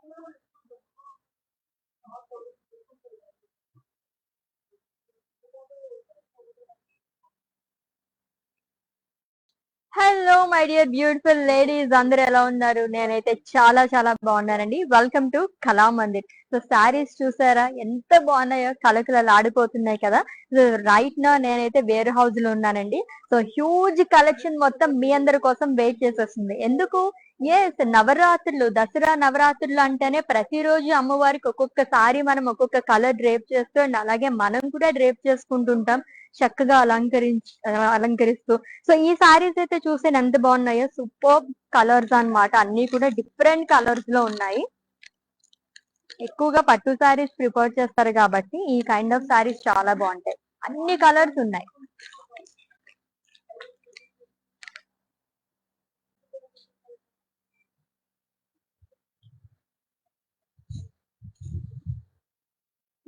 Hello my dear beautiful ladies, అందరు ఎలా ఉన్నారు? నేనైతే చాలా చాలా బాగున్నానండి. వెల్కమ్ టు కళా మందిర్. సో శారీస్ చూసారా ఎంత బాగున్నాయో, కలకలలు ఆడిపోతున్నాయి కదా. సో రైట్ నా నేనైతే వేర్ హౌస్ లో ఉన్నానండి. సో హ్యూజ్ కలెక్షన్ మొత్తం మీ అందరి కోసం వెయిట్ చేసేస్తుంది. ఎందుకు? ఎస్, నవరాత్రులు, దసరా నవరాత్రులు అంటేనే ప్రతిరోజు అమ్మవారికి ఒక్కొక్క సారీ మనం ఒక్కొక్క కలర్ డ్రేప్ చేస్తూ, అండ్ అలాగే మనం కూడా డ్రేప్ చేసుకుంటుంటాం చక్కగా అలంకరిస్తూ. సో ఈ సారీస్ అయితే చూస్తే ఎంత బాగున్నాయో, సూపర్ కలర్స్ అన్నమాట. అన్ని కూడా డిఫరెంట్ కలర్స్ లో ఉన్నాయి. ఎక్కువగా పట్టు సారీస్ ప్రిఫర్ చేస్తారు కాబట్టి ఈ కైండ్ ఆఫ్ సారీస్ చాలా బాగుంటాయి. అన్ని కలర్స్ ఉన్నాయి.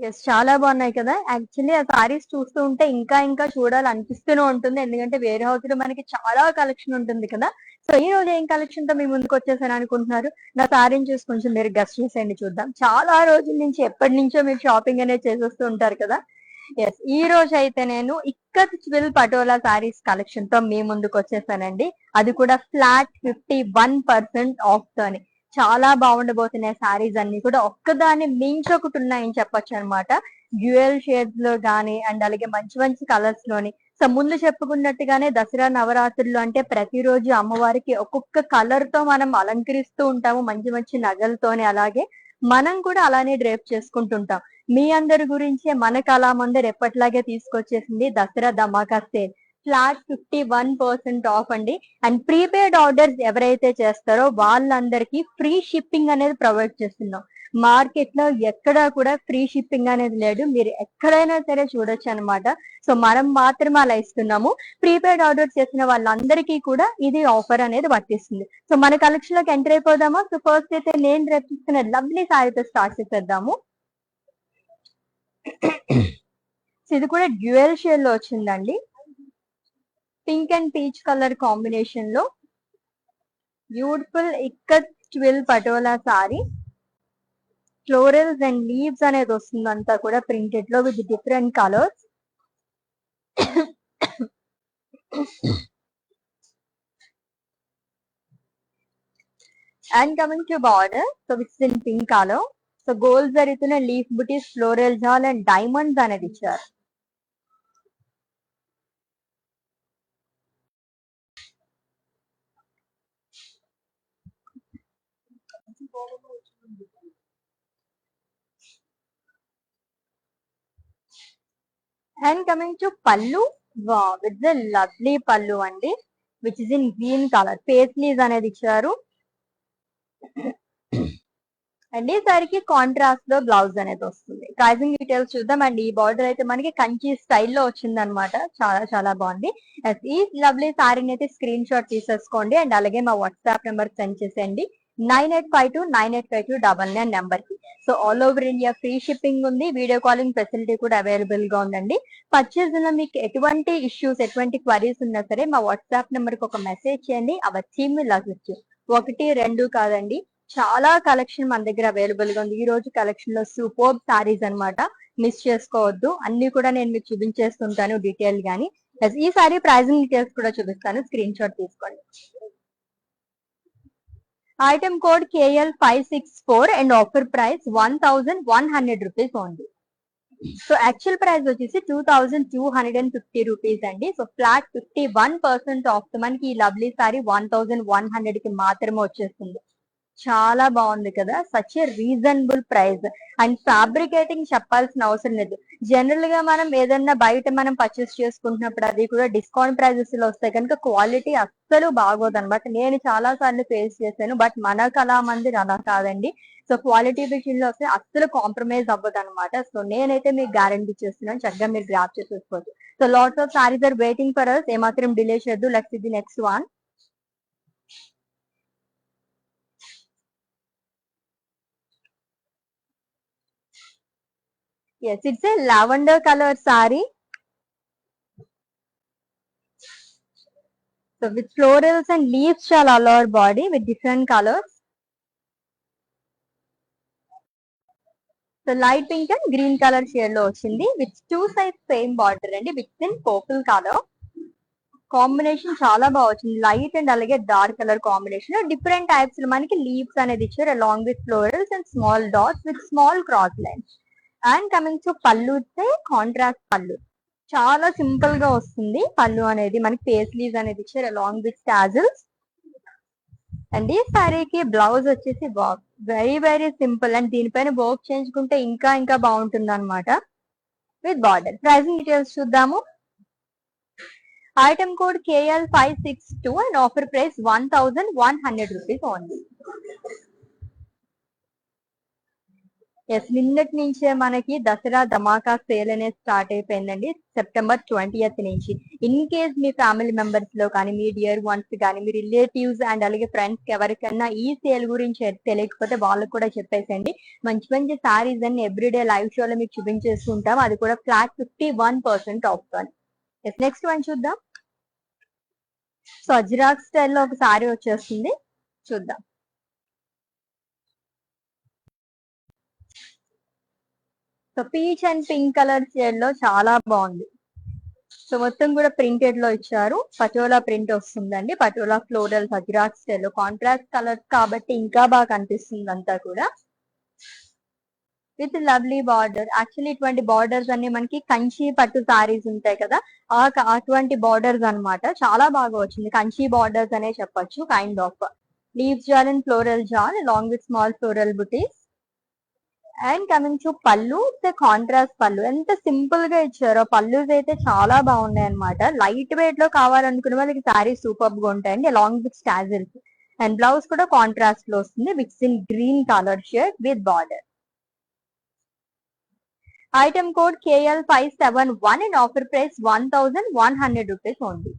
ఎస్, చాలా బాగున్నాయి కదా. యాక్చువల్లీ ఆ సారీస్ చూస్తూ ఉంటే ఇంకా ఇంకా చూడాలనిపిస్తూనే ఉంటుంది. ఎందుకంటే వేరే హౌస్ లో మనకి చాలా కలెక్షన్ ఉంటుంది కదా. సో ఈ రోజు ఏం కలెక్షన్ తో మీ ముందుకు వచ్చేసాను అనుకుంటున్నారు? నా సారీని చూసి కొంచెం మీరు గెస్ట్ చేసేయండి, చూద్దాం. చాలా రోజుల నుంచి, ఎప్పటి నుంచో మీరు షాపింగ్ అనేది చేసేస్తూ ఉంటారు కదా. ఎస్, ఈ రోజు అయితే నేను ఇక్కత్ జ్విల్ పటోలా సారీస్ కలెక్షన్ తో మీ ముందుకు వచ్చేసానండి. అది కూడా ఫ్లాట్ 51% ఆఫ్ తోని. చాలా బాగుండబోతున్నాయి సారీస్ అన్ని కూడా. ఒక్కదాన్ని మించి ఒకటి ఉన్నాయని చెప్పొచ్చు అనమాట. డ్యూయల్ షేడ్స్ లో గానీ, అండ్ అలాగే మంచి మంచి కలర్స్ లోని. సో ముందు చెప్పుకున్నట్టుగానే దసరా నవరాత్రులు అంటే ప్రతిరోజు అమ్మవారికి ఒక్కొక్క కలర్ తో మనం అలంకరిస్తూ ఉంటాము, మంచి మంచి నగలతోని. అలాగే మనం కూడా అలానే డ్రేప్ చేసుకుంటుంటాం. మీ అందరి గురించే మన కళామందరు ఎప్పట్లాగే తీసుకొచ్చేసింది దసరా ధమాకా సేల్. ఫ్లాట్ 51% ఆఫ్ అండి. అండ్ ప్రీపెయిడ్ ఆర్డర్స్ ఎవరైతే చేస్తారో వాళ్ళందరికీ ఫ్రీ షిప్పింగ్ అనేది ప్రొవైడ్ చేస్తున్నాం. మార్కెట్ లో ఎక్కడా కూడా ఫ్రీ షిప్పింగ్ అనేది లేదు, మీరు ఎక్కడైనా సరే చూడొచ్చు అనమాట. సో మనం మాత్రమే అలా ఇస్తున్నాము. ప్రీపెయిడ్ ఆర్డర్ చేసిన వాళ్ళందరికీ కూడా ఇది ఆఫర్ అనేది వర్తిస్తుంది. సో మన కలెక్షన్ లోకి ఎంటర్ అయిపోదామా? సో ఫస్ట్ అయితే నేను రేపిస్తున్న లవ్లీ సారీతో స్టార్ట్ చేసేద్దాము. ఇది కూడా డ్యూయల్ షేడ్ లో వచ్చిందండి. Pink and peach colour combination లో beautiful ikat twill patola sari. Florals and leaves అనేది వస్తుంది, అంతా కూడా ప్రింటెడ్ లో with different colours. And coming to border, so it's in pink colour. So gold జరుగుతున్న leaf butis, floral jaal and diamonds అనేది ఇచ్చారు. And coming to pallu, with the lovely pallu అండి, which is in green colour. Paisleys అనేది ఇచ్చారు. And ఈ సారికి contrast లో blouse అనేది వస్తుంది. ప్రైసింగ్ డీటెయిల్స్ చూద్దాం. అండ్ ఈ బార్డర్ అయితే మనకి కంచి స్టైల్లో వచ్చింది అనమాట. చాలా చాలా బాగుంది. ఈ లవ్లీ సారీని అయితే స్క్రీన్ షాట్ తీసేసుకోండి, అండ్ అలాగే మా వాట్సాప్ నెంబర్ సెండ్ చేసేయండి. 9852985299 నెంబర్ కి. So all over India free shipping ఉంది. వీడియో కాలింగ్ ఫెసిలిటీ కూడా అవైలబుల్ గా ఉందండి. పర్చేజ్ లో మీకు ఎటువంటి ఇష్యూస్, ఎటువంటి క్వరీస్ ఉన్నా సరే మా వాట్సాప్ నెంబర్ కి ఒక మెసేజ్ చేయండి. Our team will assist. ఒకటి రెండు కాదండి, చాలా కలెక్షన్ మన దగ్గర అవైలబుల్ గా ఉంది. ఈ రోజు కలెక్షన్ లో సూపర్ సారీస్ అన్నమాట, మిస్ చేసుకోవద్దు. అన్ని కూడా నేను మీకు చూపించేస్తుంటాను డీటెయిల్ గానీ. Yes, ఈ సారీ ప్రైజింగ్ డీటెయిల్స్ కూడా చూపిస్తాను, స్క్రీన్ షాట్ తీసుకోండి. Item code KL564 and offer price 1100 rupees only. So actual price వచ్చేసి 2250 రూపీస్ అండి. సో ఫ్లాట్ 51% ఆఫ్ మనకి ఈ లవ్లీ సారీ 1100 కి మాత్రమే వచ్చేస్తుంది. చాలా బాగుంది కదా, such a reasonable price. And fabricating చెప్పాల్సిన అవసరం లేదు. జనరల్ గా మనం ఏదన్నా బయట మనం పర్చేస్ చేసుకుంటున్నప్పుడు అది కూడా డిస్కౌంట్ ప్రైజెస్ లో వస్తాయి కనుక క్వాలిటీ అస్సలు బాగోదు అనమాట. నేను చాలా సార్లు ఫేస్ చేశాను, బట్ మన కళా మందిర్ అలా కాదండి. సో క్వాలిటీ విషయంలో వస్తే అస్సలు కాంప్రమైజ్ అవ్వదు అనమాట. సో నేనైతే మీకు గ్యారంటీ చేస్తున్నాను, చక్కగా మీరు గ్రాప్ చేసేసుకోవచ్చు. So lots of saris are waiting for us. ఏమాత్రం డిలే చేయొద్దు. Let's see the next one. Yes, it's a lavender color saree. So with florals and leaves shall allow our body with different colors. So light pink and green colour shade లో వచ్చింది with two size same border అండి with in purple colour. Combination చాలా బాగా వచ్చింది, light and అలాగే dark colour combination. Different types లో మనకి leaves అనేది ఇచ్చారు along with florals and small dots with small cross lines. And coming to pallu అయితే కాంట్రాస్ట్ పళ్ళు, చాలా సింపుల్ గా వస్తుంది పళ్ళు అనేది. మనకి ఫేస్ లీవ్స్ అనేది ఇచ్చారు అలాంగ్ విత్ టాజిల్స్. అండ్ ఈ సారీకి బ్లౌజ్ వచ్చేసి వెరీ వెరీ సింపుల్ అండ్ దీనిపైన వర్క్ చేయించుకుంటే ఇంకా ఇంకా బాగుంటుంది అనమాట విత్ బార్డర్. ప్రైసింగ్ డీటెయిల్స్ చూద్దాము. Item code KL562 and offer price 1100 rupees only. Yes, నిన్నటి నుంచే మనకి దసరా ధమాకా సేల్ అనేది స్టార్ట్ అయిపోయిందండి సెప్టెంబర్ 20th నుంచి. ఇన్ కేస్ మీ ఫ్యామిలీ మెంబర్స్ లో కానీ మీ డియర్ వన్స్ కానీ మీ రిలేటివ్స్ అండ్ అలాగే ఫ్రెండ్స్ కి ఎవరికైనా ఈ సేల్ గురించి తెలియకపోతే వాళ్ళకు కూడా చెప్పేసండి. మంచి మంచి సారీస్ అన్ని ఎవ్రీడే లైవ్ షోలో మీకు చూపించేస్తుంటాం, అది కూడా ఫ్లాట్ 51% ఆఫ్ అని. ఎస్, నెక్స్ట్ వన్ చూద్దాం. సో అజ్రాక్ స్టైల్లో ఒక సారీ వచ్చేస్తుంది, చూద్దాం. So peach and pink colour shade లో చాలా బాగుంది. సో మొత్తం కూడా ప్రింటెడ్ లో ఇచ్చారు, పటోలా ప్రింట్ వస్తుందండి, పటోలా ఫ్లోరల్ అజ్రాక్ స్టైల్ లో కాంట్రాస్ట్ కలర్స్ కాబట్టి ఇంకా బాగా కనిపిస్తుంది అంతా కూడా విత్ లవ్లీ బార్డర్. యాక్చువల్లీ ఇటువంటి బార్డర్స్ అన్ని మనకి కంచి పట్టు సారీస్ ఉంటాయి కదా, అటువంటి బార్డర్స్ అన్నమాట. చాలా బాగా వచ్చింది, కంచి బార్డర్స్ అనే చెప్పొచ్చు. Kind of leaves jaal and floral jaal along with small floral butis. And coming to pallu, contrast pallu ఎంత సింపుల్ గా ఇచ్చారో. పళ్ళుస్ అయితే చాలా బాగున్నాయి అనమాట. లైట్ వెయిట్ లో కావాలనుకునే వాళ్ళకి సారీ సూపర్ గా ఉంటాయండి along with tassels. And blouse కూడా కాంట్రాస్ట్ లో వస్తుంది with in green colour shade with border. Item code KL571 and offer price 1100 rupees only.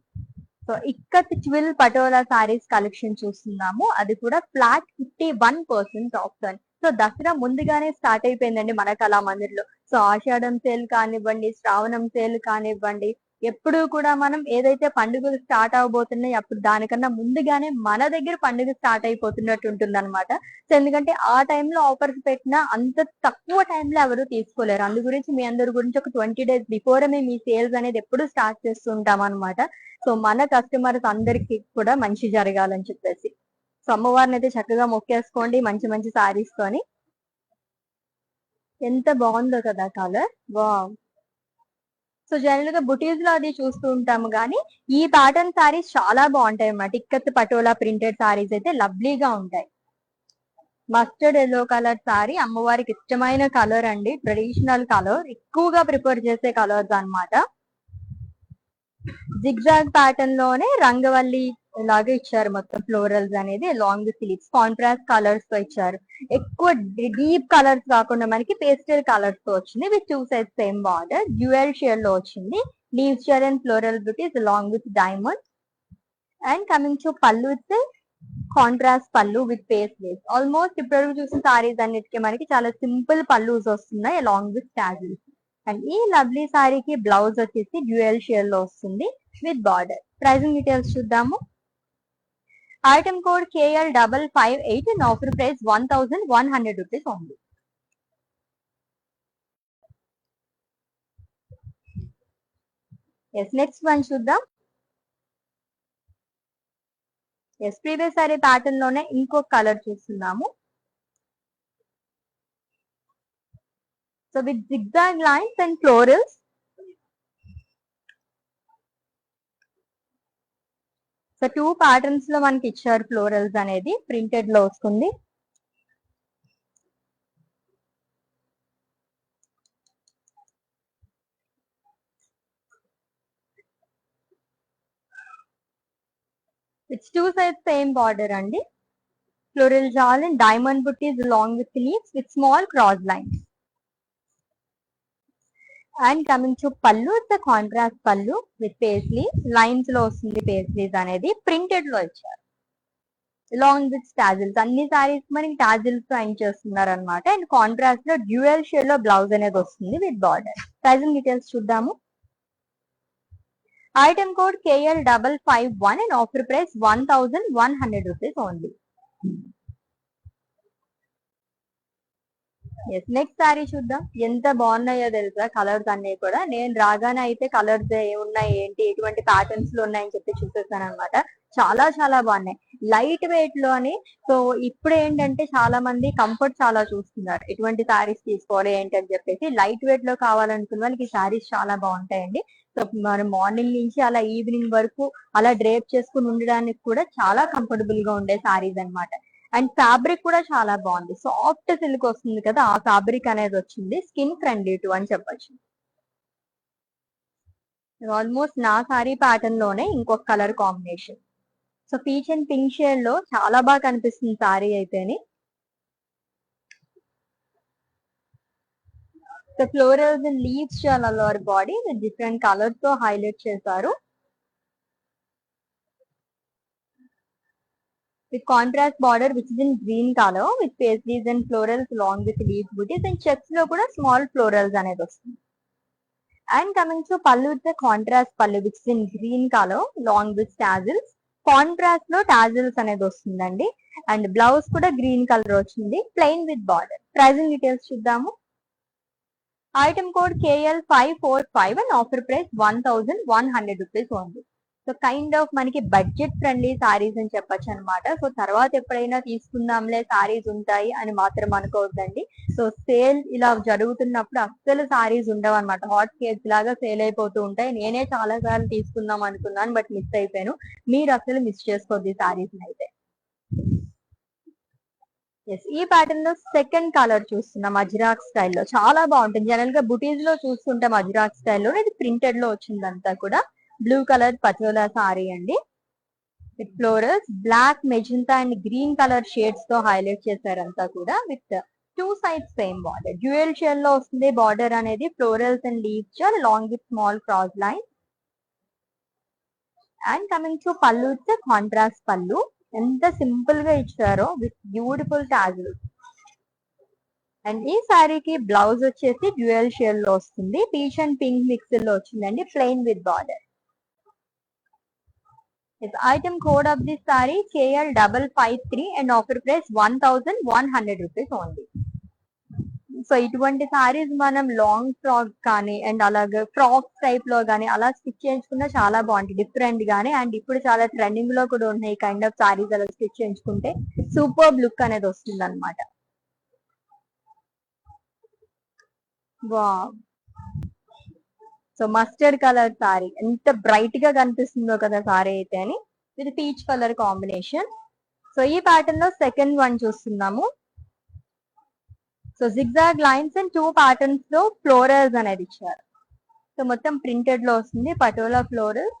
So ikat twill patola saris collection చూస్తున్నాము, అది కూడా ఫ్లాట్ 51% ఆఫ్ అని. సో దసరా ముందుగానే స్టార్ట్ అయిపోయిందండి మన కళామందిర్లో. సో ఆషాఢం సేల్ కానివ్వండి, శ్రావణం సేల్ కానివ్వండి, ఎప్పుడు కూడా మనం ఏదైతే పండుగలు స్టార్ట్ అవబోతున్నాయి అప్పుడు దానికన్నా ముందుగానే మన దగ్గర పండుగ స్టార్ట్ అయిపోతున్నట్టు ఉంటుంది అనమాట. సో ఎందుకంటే ఆ టైంలో ఆఫర్స్ పెట్టినా అంత తక్కువ టైంలో ఎవరు తీసుకోలేరు. అందు గురించి మీ అందరి గురించి ఒక 20 days బిఫోర్ మేము ఈ సేల్స్ అనేది ఎప్పుడు స్టార్ట్ చేస్తుంటాం అనమాట. సో మన కస్టమర్స్ అందరికి కూడా మంచి జరగాలని చెప్పేసి. సో అమ్మవారిని అయితే చక్కగా మొక్కేసుకోండి మంచి మంచి సారీస్ తోని. ఎంత బాగుందో కదా కలర్, వావ్. సో జనరల్ గా బుటీస్ లో అది చూస్తూ ఉంటాము కానీ ఈ ప్యాటర్న్ సారీస్ చాలా బాగుంటాయి అన్నమాట. ఇక్కత్ పటోలా ప్రింటెడ్ సారీస్ అయితే లవ్లీగా ఉంటాయి. మస్టర్డ్ ఎల్లో కలర్ సారీ అమ్మవారికి ఇష్టమైన కలర్ అండి, ట్రెడిషనల్ కలర్, ఎక్కువగా ప్రిఫర్ చేసే కలర్స్ అన్నమాట. జిగ్జాగ్ ప్యాటర్న్ లోనే రంగవల్లి లాగా ఇచ్చారు, మొత్తం ఫ్లోరల్స్ అనేది లాంగ్ స్లీవ్స్ కాంట్రాస్ట్ కలర్స్ తో ఇచ్చారు. ఎక్కువ డీప్ కలర్స్ కాకుండా మనకి పేస్టల్ కలర్స్ తో వచ్చింది with two size same border. Dual shade లో వచ్చింది. Leaves shade and floral butis long with diamond. And coming to pallu with contrast pallu with pace lace. Almost ఇప్పుడు చూసిన సారీస్ అన్నిటికీ మనకి చాలా సింపుల్ పళ్ళుస్ వస్తున్నాయి అలాంగ్ విత్ టాజిల్స్. అండ్ ఈ లవ్లీ సారీకి బ్లౌజ్ వచ్చేసి డ్యూయల్ షేడ్ లో వస్తుంది విత్ బార్డర్. ప్రైసింగ్ డీటెయిల్స్ చూద్దాము. Item code KL558 and offer price 1100 rupees only. Yes, next one చూద్దాం. ఎస్, ప్రీవియస్ సారీ ప్యాటర్న్ లోనే ఇంకొక కలర్ చూస్తున్నాము. So with zigzag lines and florals. So two patterns లో మనకి ఇచ్చారు ఫ్లోరల్స్ అనేది, ప్రింటెడ్ లో వస్తుంది. It's two side same border అండి. Floral jaal and diamond butis long with leaves with small cross lines. And coming to pallu, it's contrast pallu with paisley lines లో వస్తుంది. Paisleys అనేది ప్రింటెడ్ లో ఇచ్చారు లాంగ్ విత్ టాజిల్స్. అన్ని సారీస్ మనకి టాజిల్స్ తో ఎండ్ చేస్తున్నారు అనమాట. అండ్ కాంట్రాస్ట్ లో డ్యూయల్ షేడ్ లో బ్లౌజ్ అనేది వస్తుంది విత్ బార్డర్. ప్రైజింగ్ డీటెయిల్స్ చూద్దాము. Item code KL551 and offer price 1100 rupees only. Yes, next sari చూద్దాం. ఎంత బాగున్నాయో తెలుసా కలర్స్ అన్ని కూడా. నేను రాగానే అయితే కలర్స్ ఏమున్నాయి ఏంటి ఎటువంటి ప్యాటర్న్స్ లో ఉన్నాయని చెప్పి చూసేసాను అనమాట. చాలా చాలా బాగున్నాయి, లైట్ వెయిట్ లోని. సో ఇప్పుడు ఏంటంటే చాలా మంది కంఫర్ట్ చాలా చూస్తున్నారు, ఎటువంటి శారీస్ తీసుకోవాలి ఏంటి అని చెప్పేసి. లైట్ వెయిట్ లో కావాలనుకున్న వాళ్ళకి శారీస్ చాలా బాగుంటాయండి. సో మనం మార్నింగ్ నుంచి అలా ఈవినింగ్ వరకు అలా డ్రేప్ చేసుకుని ఉండడానికి కూడా చాలా కంఫర్టబుల్ గా ఉండే శారీస్ అన్నమాట. అండ్ ఫ్యాబ్రిక్ కూడా చాలా బాగుంది, సాఫ్ట్ సిల్క్ వస్తుంది కదా, ఆ ఫ్యాబ్రిక్ అనేది వచ్చింది. స్కిన్ ఫ్రెండ్లీ టు అని చెప్పొచ్చు. ఆల్మోస్ట్ నా సారీ ప్యాటర్న్ లోనే ఇంకొక colour combination. So peach and pink shade లో చాలా బాగా కనిపిస్తుంది సారీ అయితేని. సో ఫ్లోరల్స్ అండ్ లీవ్స్ చాలా lower body with different colours తో హైలైట్ చేశారు. with contrast border which is in green color with paisleys and florals along with leaf booties and checks లో కూడా small florals అనేది వస్తుంది. And coming to pallu, it's a contrast pallu which is in green color along with tassels. Contrast లో tassels అనేది వస్తుందండి. And blouse కూడా green colour వచ్చింది, plain with border. Pricing details చూద్దాము. Item code KL545 and offer price 1100 rupees only. So kind of మనకి budget friendly saris అని చెప్పొచ్చు అనమాట. సో తర్వాత ఎప్పుడైనా తీసుకుందాంలే సారీస్ ఉంటాయి అని మాత్రం అనుకోవద్దండి. సో సేల్ ఇలా జరుగుతున్నప్పుడు అస్సలు సారీస్ ఉండవు అనమాట, హాట్ కేక్స్ లాగా సేల్ అయిపోతూ ఉంటాయి. నేనే చాలా సార్లు తీసుకుందాం అనుకున్నాను బట్ మిస్ అయిపోయాను. మీరు అసలు మిస్ చేసుకోవద్దు సారీస్ అయితే. ఎస్, ఈ ప్యాటర్న్ లో సెకండ్ కలర్ చూస్తున్నాం అజ్రాక్ స్టైల్లో, చాలా బాగుంటుంది. జనరల్ గా బుటీస్ లో చూస్తుంటాం అజ్రాక్ స్టైల్లో, ఇది ప్రింటెడ్ లో వచ్చిందంతా కూడా. బ్లూ కలర్ పటోలా సారీ అండి with florals, black magenta and green colour shades తో హైలైట్ చేశారంతా కూడా. With two sides same border, dual shade లో వస్తుంది బార్డర్ అనేది. Florals and leaves long with small cross line. And coming to pallu, it's contrast pallu. ఎంత simple గా ఇచ్చారో with beautiful tassels. And ఈ శారీకి బ్లౌజ్ వచ్చేసి డ్యూయల్ షేడ్ లో వస్తుంది, పీచ్ అండ్ పింక్ మిక్స్ లో వచ్చిందండి, plain with border. Item code of this sorry KL553 and offer price 1100 rupees only. So ఇటువంటి సారీస్ మనం లాంగ్ ఫ్రాక్ కానీ అండ్ అలాగే ఫ్రాక్స్ టైప్ లో కానీ అలా స్టిచ్ చేయించుకున్నా చాలా బాగుంటుంది, డిఫరెంట్ గానీ. అండ్ ఇప్పుడు చాలా ట్రెండింగ్ లో కూడా ఉన్నాయి కైండ్ ఆఫ్ సారీస్ అలా స్టిచ్ చేయించుకుంటే సూపర్ లుక్ అనేది వస్తుంది అనమాట. సో మస్టర్డ్ కలర్ సారీ ఎంత బ్రైట్ గా కనిపిస్తుందో కదా సారీ అయితే అని, ఇది పీచ్ కలర్ కాంబినేషన్. సో ఈ ప్యాటర్న్ లో సెకండ్ వన్ చూస్తున్నాము. So zigzag lines and two patterns లో ఫ్లోరల్స్ అనేది ఇచ్చారు. సో మొత్తం ప్రింటెడ్ లో వస్తుంది, patola floral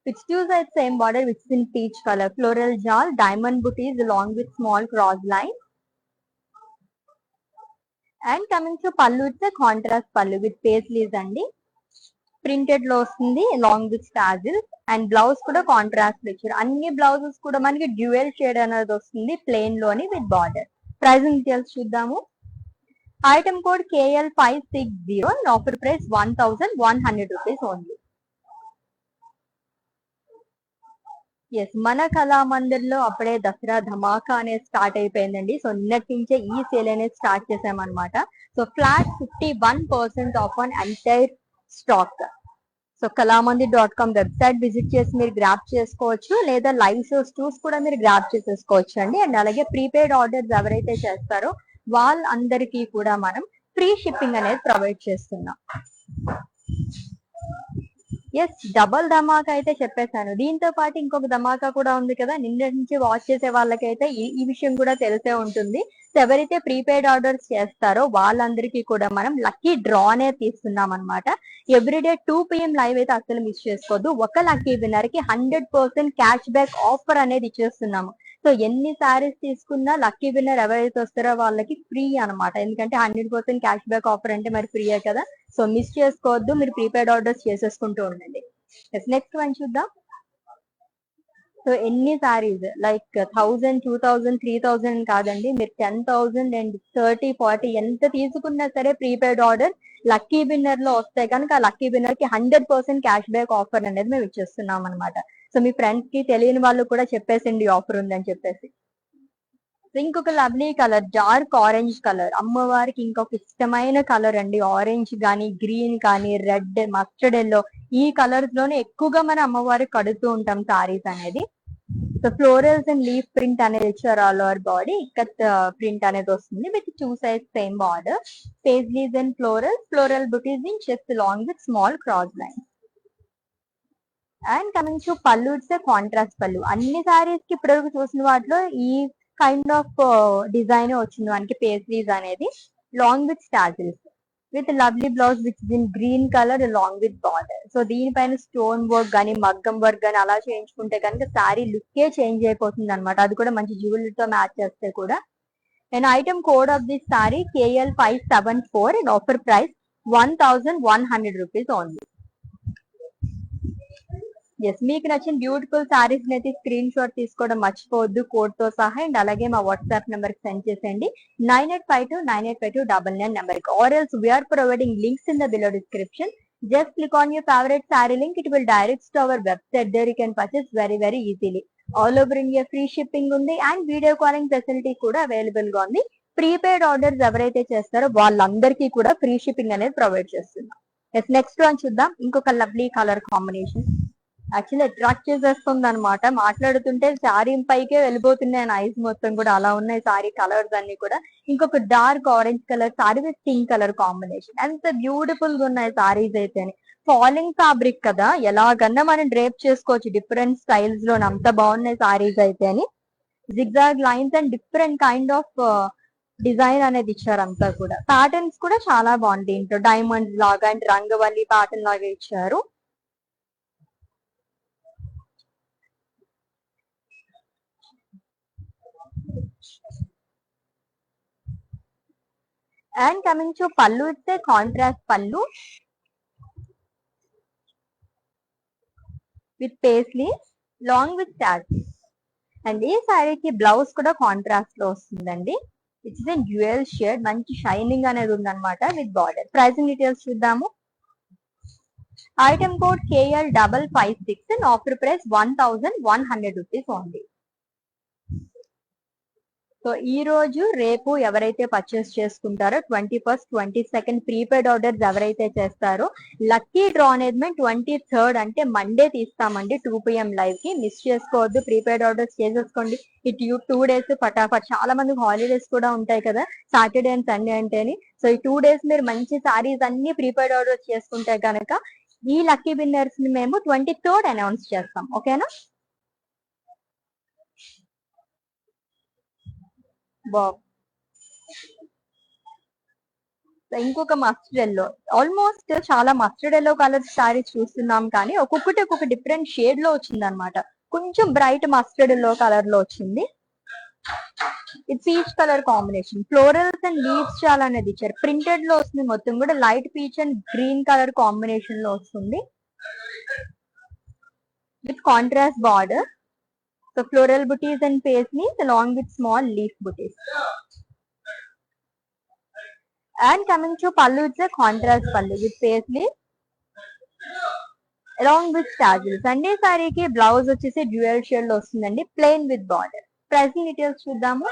with two side same border which in peach colour. Floral jaal, diamond butis along with small cross line. And coming to pallu, it's contrast pallu with paisleys అండి, printed లో వస్తుంది long with tassels. And blouse కూడా contrast ఇచ్చారు. అన్ని blouses కూడా మనకి dual shade అనేది వస్తుంది ప్లెయిన్ లోని విత్ బార్డర్. ప్రైజింగ్ డీటెయిల్స్ చూద్దాము. Item code KL560 and offer price 1100 rupees only. Yes, మన కళామందిర్ లో అప్పుడే దసరా ధమాకా అనేది స్టార్ట్ అయిపోయిందండి. సో నిన్నటి నుంచే ఈ సేల్ అనేది స్టార్ట్ చేసామన్నమాట. So flat 51% off on entire stock. So కళామందిర్.com వెబ్సైట్ విజిట్ చేసి మీరు గ్రాప్ చేసుకోవచ్చు, లేదా లైవ్ షోస్ చూసి కూడా మీరు గ్రాప్ చేసేసుకోవచ్చు అండి. అండ్ అలాగే ప్రీపెయిడ్ ఆర్డర్స్ ఎవరైతే చేస్తారో వాళ్ళందరికీ కూడా మనం ఫ్రీ షిప్పింగ్ అనేది ప్రొవైడ్ చేస్తున్నాం. ఎస్, డబల్ ధమాకా అయితే చెప్పేశాను. దీంతో పాటు ఇంకొక ధమాకా కూడా ఉంది కదా, నిన్న నుంచి వాచ్ చేసే వాళ్ళకైతే ఈ విషయం కూడా తెలిసే ఉంటుంది. సో ఎవరైతే ప్రీపెయిడ్ ఆర్డర్స్ చేస్తారో వాళ్ళందరికీ కూడా మనం లక్కీ డ్రా అనేది తీస్తున్నాం అనమాట. ఎవ్రీడే 2 PM లైవ్ అయితే అసలు మిస్ చేసుకోవద్దు. ఒక లక్కీ విన్నర్ కి 100% క్యాష్ బ్యాక్ ఆఫర్ అనేది ఇచ్చేస్తున్నాము. సో ఎన్ని సారీస్ తీసుకున్నా లక్కీ విన్నర్ ఎవరైతే వస్తారో వాళ్ళకి ఫ్రీ అనమాట, ఎందుకంటే 100% క్యాష్ బ్యాక్ ఆఫర్ అంటే మరి ఫ్రీయే కదా. సో మిస్ చేసుకోవద్దు, మీరు ప్రీపెయిడ్ ఆర్డర్స్ చేసేసుకుంటూ ఉండండి. నెక్స్ట్ వన్ చూద్దాం. సో ఎన్ని సారీస్ లైక్ 1000, 2000, 3000 కాదండి, మీరు 10,000 అండ్ 30, 40 ఎంత తీసుకున్నా సరే ప్రీపెయిడ్ ఆర్డర్ లక్కీ విన్నర్ లో వస్తే కనుక ఆ లక్కీ విన్నర్ కి 100% క్యాష్ బ్యాక్ ఆఫర్ అనేది మేము ఇచ్చేస్తున్నాం అనమాట. సో మీ ఫ్రెండ్స్ కి తెలియని వాళ్ళు కూడా చెప్పేసిండి ఆఫర్ ఉందని చెప్పేసి. ఇంకొక lovely colour dark orange colour, అమ్మవారికి ఇంకొక ఇష్టమైన కలర్ అండి. ఆరెంజ్ గానీ గ్రీన్ కానీ రెడ్ మస్టర్డ్ ఎల్లో ఈ కలర్స్ లోనే ఎక్కువగా మన అమ్మవారికి కడుతూ ఉంటాం సారీస్ అనేది. So florals and leaf print అనేది ఇచ్చారు all over body. Ikat print అనేది వస్తుంది with 2 sides same border. Paisleys and floral butis in chest long with small cross line. And coming to pallu, it's contrast pallu. అన్ని సారీస్ కి ఇప్పటివరకు చూసిన వాటిలో ఈ కైండ్ ఆఫ్ డిజైన్ వచ్చింది మనకి. పేస్లీస్ అనేది long with స్టాజిల్స్ with lovely blouse which in green colour long with border. So దీనిపైన స్టోన్ వర్క్ కానీ మగ్గం వర్క్ కానీ అలా చేయించుకుంటే కనుక శారీ లుక్కే చేంజ్ అయిపోతుంది అనమాట. అది కూడా మంచి జ్యువెలరీతో మ్యాచ్ చేస్తే కూడా. And item code of this sari KL574 and offer price 1100 rupees only. Yes, మీకు నచ్చిన బ్యూటిఫుల్ సారీస్ అయితే స్క్రీన్ షాట్ తీసుకోవడం మర్చిపోవద్దు కోడ్ తో సహా. అండ్ అలాగే మా వాట్సాప్ నెంబర్ కి సెండ్ చేసేయండి 9852985299 నెంబర్ కి. Or else we're providing links in the below description. Just click on your favourite sari link, it will direct to our website. There you can purchase very easily. All over India free shipping ఉంది and video calling facility కూడా available గా ఉంది. Prepaid orders ఎవరైతే చేస్తారో వాళ్ళందరికీ కూడా free shipping అనేది provide చేస్తున్నాం. ఎస్, నెక్స్ట్ వన్ చూద్దాం. ఇంకొక lovely colour combination actually attract చేసేస్తుంది అనమాట. మాట్లాడుతుంటే శారీ పైకే వెళ్ళిపోతున్నాయి ఐస్ మొత్తం కూడా, అలా ఉన్నాయి శారీ కలర్స్ అన్ని కూడా. ఇంకొక dark orange colour sari with pink colour combination. ఎంత బ్యూటిఫుల్ గా ఉన్నాయి శారీస్ అయితే. ఫాలింగ్ ఫ్యాబ్రిక్ కదా, ఎలాగన్నా మనం డ్రేప్ చేసుకోవచ్చు డిఫరెంట్ స్టైల్స్ లో. అంత బాగున్నాయి శారీస్ అయితే అని. Zigzag lines and different kind of design అనేది ఇచ్చారు అంతా కూడా. ప్యాటర్న్స్ కూడా చాలా బాగుంది దీంట్లో. డైమండ్స్ లాగా అండ్ రంగవల్లి ప్యాటర్న్ లాగా ఇచ్చారు. And coming to pallu, it's a contrast pallu with paisley long with tassels. And ఈ సారీకి బ్లౌజ్ కూడా కాంట్రాస్ట్ లో వస్తుందండి. ఇట్స్ ఎ డ్యూయల్ షేడ్, మంచి షైనింగ్ అనేది ఉందన్నమాట విత్ బార్డర్. ప్రైసింగ్ డీటెయిల్స్ చూద్దాము. Item code KL556 and offer price 1100 rupees only. So ఈ రోజు రేపు ఎవరైతే పర్చేస్ చేసుకుంటారో 21st 22nd ప్రీపెయిడ్ ఆర్డర్స్ ఎవరైతే చేస్తారో లక్కీ డ్రా అనేది మేము 23rd అంటే మండే తీస్తామండి 2 PM లైవ్ కి. మిస్ చేసుకోవద్దు, ప్రీపెయిడ్ ఆర్డర్స్ చేసేసుకోండి. ఇటు 2 days ఫటాఫట్. చాలా మంది హాలిడేస్ కూడా ఉంటాయి కదా సాటర్డే అండ్ సండే అంటేని. సో ఈ 2 days మీరు మంచి సారీస్ అన్ని ప్రీపెయిడ్ ఆర్డర్స్ చేసుకుంటే కనుక ఈ లక్కీ విన్నర్స్ ని మేము 23rd అనౌన్స్ చేస్తాం. ఓకేనా? ఇంకొక మస్టర్డ్ ఎల్లో, ఆల్మోస్ట్ చాలా మస్టర్డ్ ఎల్లో కలర్ సారీస్ చూస్తున్నాం కానీ ఒక్కొక్కటి ఒక్కొక్క డిఫరెంట్ షేడ్ లో వచ్చింది అనమాట. కొంచెం బ్రైట్ మస్టర్డ్ ఎల్లో కలర్ లో వచ్చింది. ఇది peach colour combination. Florals and leaves చాలా అనేది ఇచ్చారు. ప్రింటెడ్ లో వస్తుంది మొత్తం కూడా. Light peach and green colour combination లో వస్తుంది with contrast border. So floral booties and paisleys along with small leaf booties. And coming to pallu, it's a contrast pallu with paisley along with tassels. And ఈ సారీకి blouse వచ్చేసి dual shade లో వస్తుందండి plain with border. Pricing details చూద్దాము.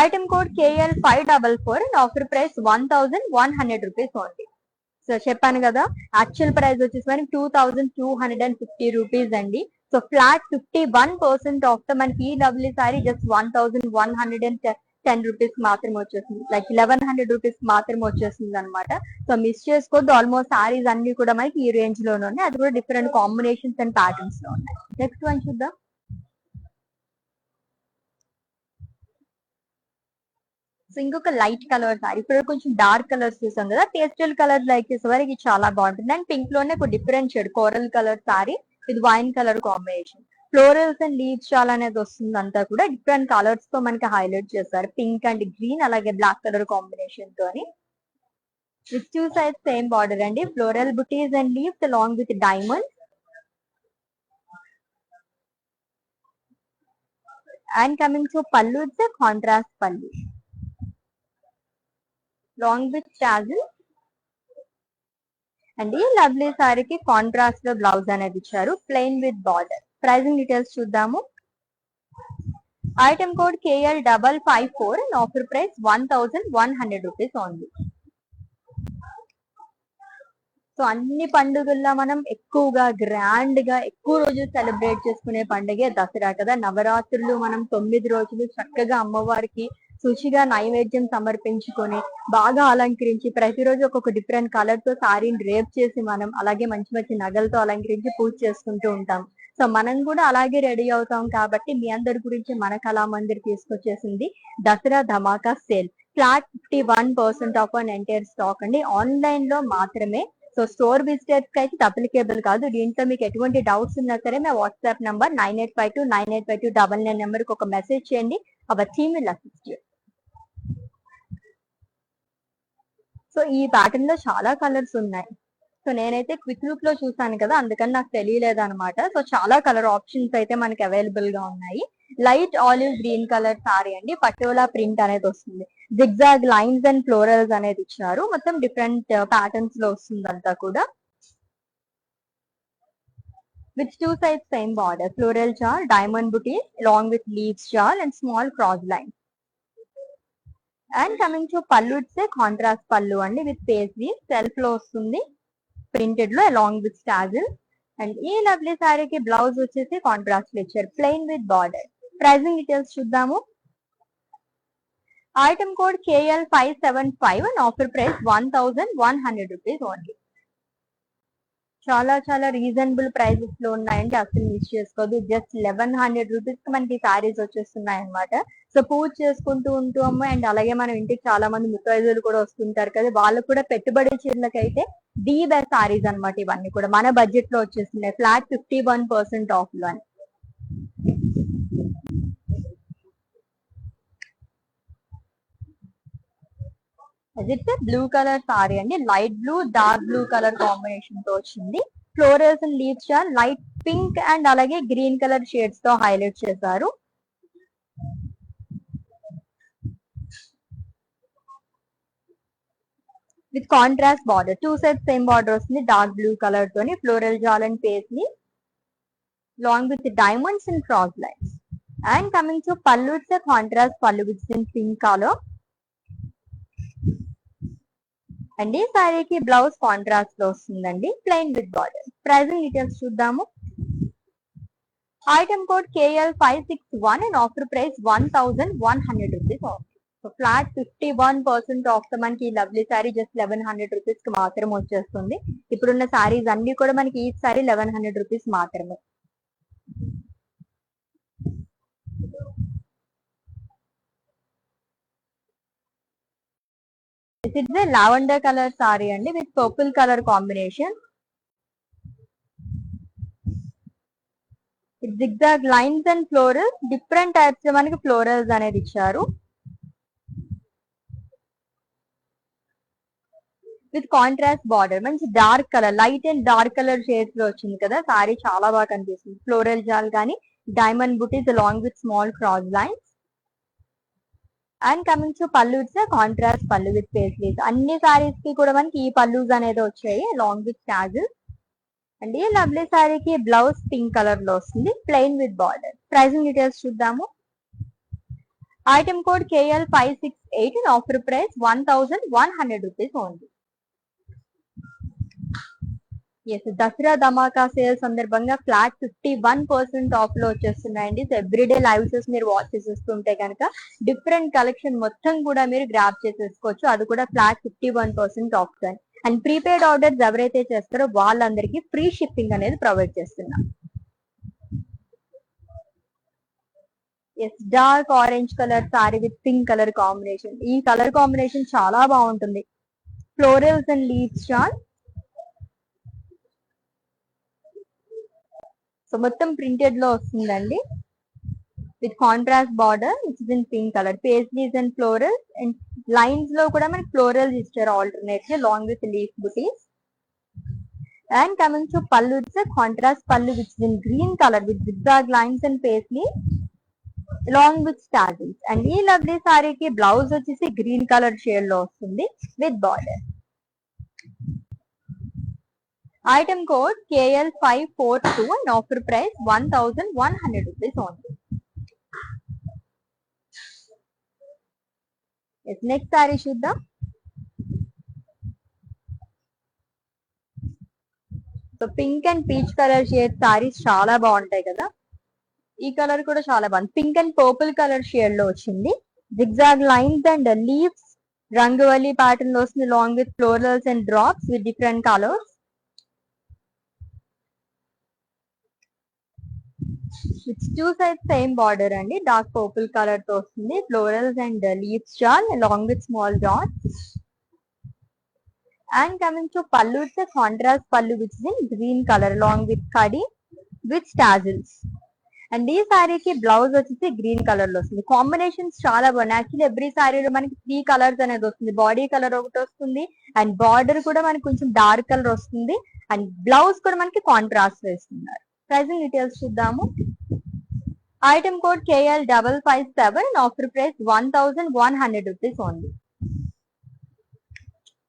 Item code KL544 and offer price 1100 rupees only. So చెప్పాను కదా actual price వచ్చేసి మనకి 2250 రూపీస్ అండి. సో ఫ్లాట్ 51% ఆఫ్ ద మనకి ఈ లవ్లీ సారీ జస్ట్ 1110 రూపీస్ మాత్రమే వచ్చేస్తుంది. లైక్ 1100 రూపీస్ మాత్రమే వచ్చేస్తుంది అనమాట. సో మిస్ చేసుకోవద్దు. ఆల్మోస్ట్ సారీస్ అన్ని కూడా మనకి ఈ రేంజ్ లోనే ఉన్నాయి. అది కూడా డిఫరెంట్ కాంబినేషన్స్ అండ్ ప్యాటర్న్స్ లో ఉన్నాయి. నెక్స్ట్ వన్ చూద్దాం. సో ఇంకొక లైట్ కలర్ సారీ. ఇప్పుడు కొంచెం డార్క్ కలర్స్ చూసాం కదా, పేస్టల్ కలర్ లైక్ చేసే వారికి చాలా బాగుంటుంది. అండ్ పింక్ లోనే ఒక different shade coral colour sari with wine colour combination. Florals and leaves చాలా అనేది వస్తుంది. అంతా కూడా డిఫరెంట్ కలర్స్ తో మనకి హైలైట్ చేస్తారు. పింక్ అండ్ గ్రీన్ అలాగే బ్లాక్ కలర్ కాంబినేషన్ తోని. విత్ 2 sides సేమ్ బార్డర్ అండి. Floral butis and leaves along with diamond. And coming to pallu, it's contrast pallu long with tassels. And ఈ లవ్లీ సారీకి కాంట్రాస్ట్ లో బ్లౌజ్ అనేది ఇచ్చారు plain with border. Pricing details చూద్దాము. Item code KL554 and offer price 1100 rupees only. So అన్ని పండుగల్లో మనం ఎక్కువగా గ్రాండ్ గా ఎక్కువ రోజులు సెలబ్రేట్ చేసుకునే పండుగే దసరా కదా. నవరాత్రులు మనం 9 రోజులు చక్కగా అమ్మవారికి శుచిగా నైవేద్యం సమర్పించుకొని బాగా అలంకరించి ప్రతిరోజు ఒక్కొక్క డిఫరెంట్ కలర్ తో సారీని రేప్ చేసి మనం అలాగే మంచి మంచి నగలతో అలంకరించి పూజ చేసుకుంటూ ఉంటాం. సో మనం కూడా అలాగే రెడీ అవుతాం కాబట్టి మీ అందరి గురించి మన కళామందిర్ తీసుకొచ్చేసింది దసరా ధమాకా sale. Flat 51% off on entire stock అండి. ఆన్లైన్ లో మాత్రమే. సో స్టోర్ విజిటర్స్ కి అయితే అప్లికేబుల్ కాదు. దీంట్లో మీకు ఎటువంటి డౌట్స్ ఉన్నా సరే మా వాట్సాప్ నంబర్ 9852985299 నెంబర్ కి ఒక మెసేజ్ చేయండి. Our team will assist you. So ఈ ప్యాటర్న్ లో చాలా కలర్స్ ఉన్నాయి. సో నేనైతే క్విక్ లుక్ లో చూసాను కదా, అందుకని నాకు తెలియలేదు అనమాట. సో చాలా కలర్ ఆప్షన్స్ అయితే మనకి అవైలబుల్ గా ఉన్నాయి. Light olive green colour sari అండి, పటోలా ప్రింట్ అనేది వస్తుంది. జిగ్జాగ్ లైన్స్ అండ్ ఫ్లోరల్స్ అనేది ఇచ్చారు. మొత్తం డిఫరెంట్ ప్యాటర్న్స్ లో వస్తుంది అంతా కూడా. With two sides same border, floral చాల్, diamond butis along with leaves చాల్ and small cross lines. And coming to pallu, it's contrast pallu అండి విత్ పేస్లీ సెల్ఫ్ లో వస్తుంది ప్రింటెడ్ లో అలాంగ్ విత్ స్టాజిల్. అండ్ ఈ లవ్లీ సారీకి బ్లౌజ్ వచ్చేసి కాంట్రాస్ట్ ఇచ్చారు plain with border. Pricing details చూద్దాము. Item code KL575 and offer price 1100 rupees only. చాలా చాలా రీజనబుల్ ప్రైసెస్ లో ఉన్నాయండి, అసలు మిస్ చేసుకోదు. జస్ట్ 1100 రూపీస్ కి మనకి సారీస్ వచ్చేస్తున్నాయి అనమాట. సో పూజ చేసుకుంటూ ఉంటాము అండ్ అలాగే మనం ఇంటికి చాలా మంది ముత్తైదులు కూడా వస్తుంటారు కదా, వాళ్ళకు కూడా పెట్టుబడి చీరలకి అయితే ది బెస్ట్ సారీస్ అనమాట. ఇవన్నీ కూడా మన బడ్జెట్ లో వచ్చేస్తున్నాయి. ఫ్లాట్ 51% ఆఫ్ లో. ఇట్స్ బ్లూ కలర్ సారీ అండి, light blue dark blue colour combination తో వచ్చింది. Florals and leaves light pink and అలాగే గ్రీన్ కలర్ షేడ్స్ తో హైలైట్ చేశారు. With contrast border, two sides same border వస్తుంది డార్క్ బ్లూ కలర్ తోని. Floral jaal and paisley long with diamonds and cross lines. And coming to pallu, it's contrast pallu with pink colour. And ఈ సారీకి blouse contrast లో వస్తుందండి plain with border. Pricing details చూద్దాము. Item code KL561 and offer price 1100 rupees only. So flat 51% off తో మనకి ఈ lovely sorry just 1100 rupees కి మాత్రం వచ్చేస్తుంది. ఇప్పుడున్న సారీస్ అన్ని కూడా మనకి ఈ సారీ 1100 రూపీస్ మాత్రమే. It's a lavender colour sari అండి with purple colour combination. Zigzag lines and florals, different types లో మనకి ఫ్లోరల్స్ అనేది ఇచ్చారు. విత్ కాంట్రాస్ట్ బార్డర్, మంచి dark colour, light and dark colour shades లో వచ్చింది కదా సారీ, చాలా బాగా కనిపిస్తుంది. ఫ్లోరల్ జాల్ కానీ diamond butis along with small cross lines. And coming to pallu, it's contrast pallu with paisleys. అన్ని సారీస్ కి కూడా మనకి ఈ పళ్ళుస్ అనేది వచ్చాయి అలాంగ్ విత్ స్టాజిల్. అండ్ ఈ లవ్లీ సారీకి బ్లౌజ్ పింక్ కలర్ లో వస్తుంది plain with border. Pricing details చూద్దాము. Item code KL568 and offer price 1100 rupees only. Yes, Dasara Dhamaka sale సందర్భంగా ఫ్లాట్ 51% ఆఫ్ లో వచ్చేస్తున్నాయండి. సో ఎవ్రీడే లైవ్ సెస్ మీరు వాచ్ చేసేస్తుంటే కనుక డిఫరెంట్ కలెక్షన్ మొత్తం కూడా మీరు గ్రాప్ చేసేసుకోవచ్చు, అది కూడా flat 51% off. And prepaid orders ఎవరైతే చేస్తారో వాళ్ళందరికీ ఫ్రీ షిప్పింగ్ అనేది ప్రొవైడ్ చేస్తున్నాం. Yes, dark orange colour sari with pink colour combination. ఈ కలర్ కాంబినేషన్ చాలా బాగుంటుంది. ఫ్లోరల్స్ అండ్ లీవ్స్ చాల్. సో మొత్తం ప్రింటెడ్ లో వస్తుందండి with contrast border which is in pink colour. Paisleys and florals and lines లో కూడా మనకి ఫ్లోరల్స్ ఇచ్చారు alternately long with leaf butis. And coming to pallu, it's contrast పళ్ళు which is in green colour with zigzag lines and paisley along with tassels. And ఈ lovely సారీకి blouse వచ్చేసి green colour shade లో వస్తుంది with border. Item code KL542 and offer price 1100 rupees only. Next sari చూద్దాం. So pink and peach colour shade saris చాలా బాగుంటాయి కదా. ఈ కలర్ కూడా చాలా బాగుంది. Pink and purple colour shade లో వచ్చింది. Zigzag lines and leaves rangavalli pattern లో వస్తుంది, long with florals and drops with different colours. It's two sides same border అండి. డార్క్ పర్పుల్ కలర్ తో వస్తుంది. Florals and leaves chaal long with small dots. And coming to pallu, it's a contrast pallu which is in green color along with khadi with tassels. And ఈ సారీకి blouse వచ్చేసి green colour లో వస్తుంది. Combinations చాలా బాగున్నాయి. Actually every సారీలో మనకి 3 colours అనేది వస్తుంది. బాడీ కలర్ ఒకటి వస్తుంది అండ్ బార్డర్ కూడా మనకి కొంచెం డార్క్ కలర్ వస్తుంది అండ్ బ్లౌజ్ కూడా మనకి కాంట్రాస్ట్ వేస్తున్నారు. ప్రైసింగ్ డీటెయిల్స్ చూద్దాము. Item code KL557 and offer price 1100 rupees only.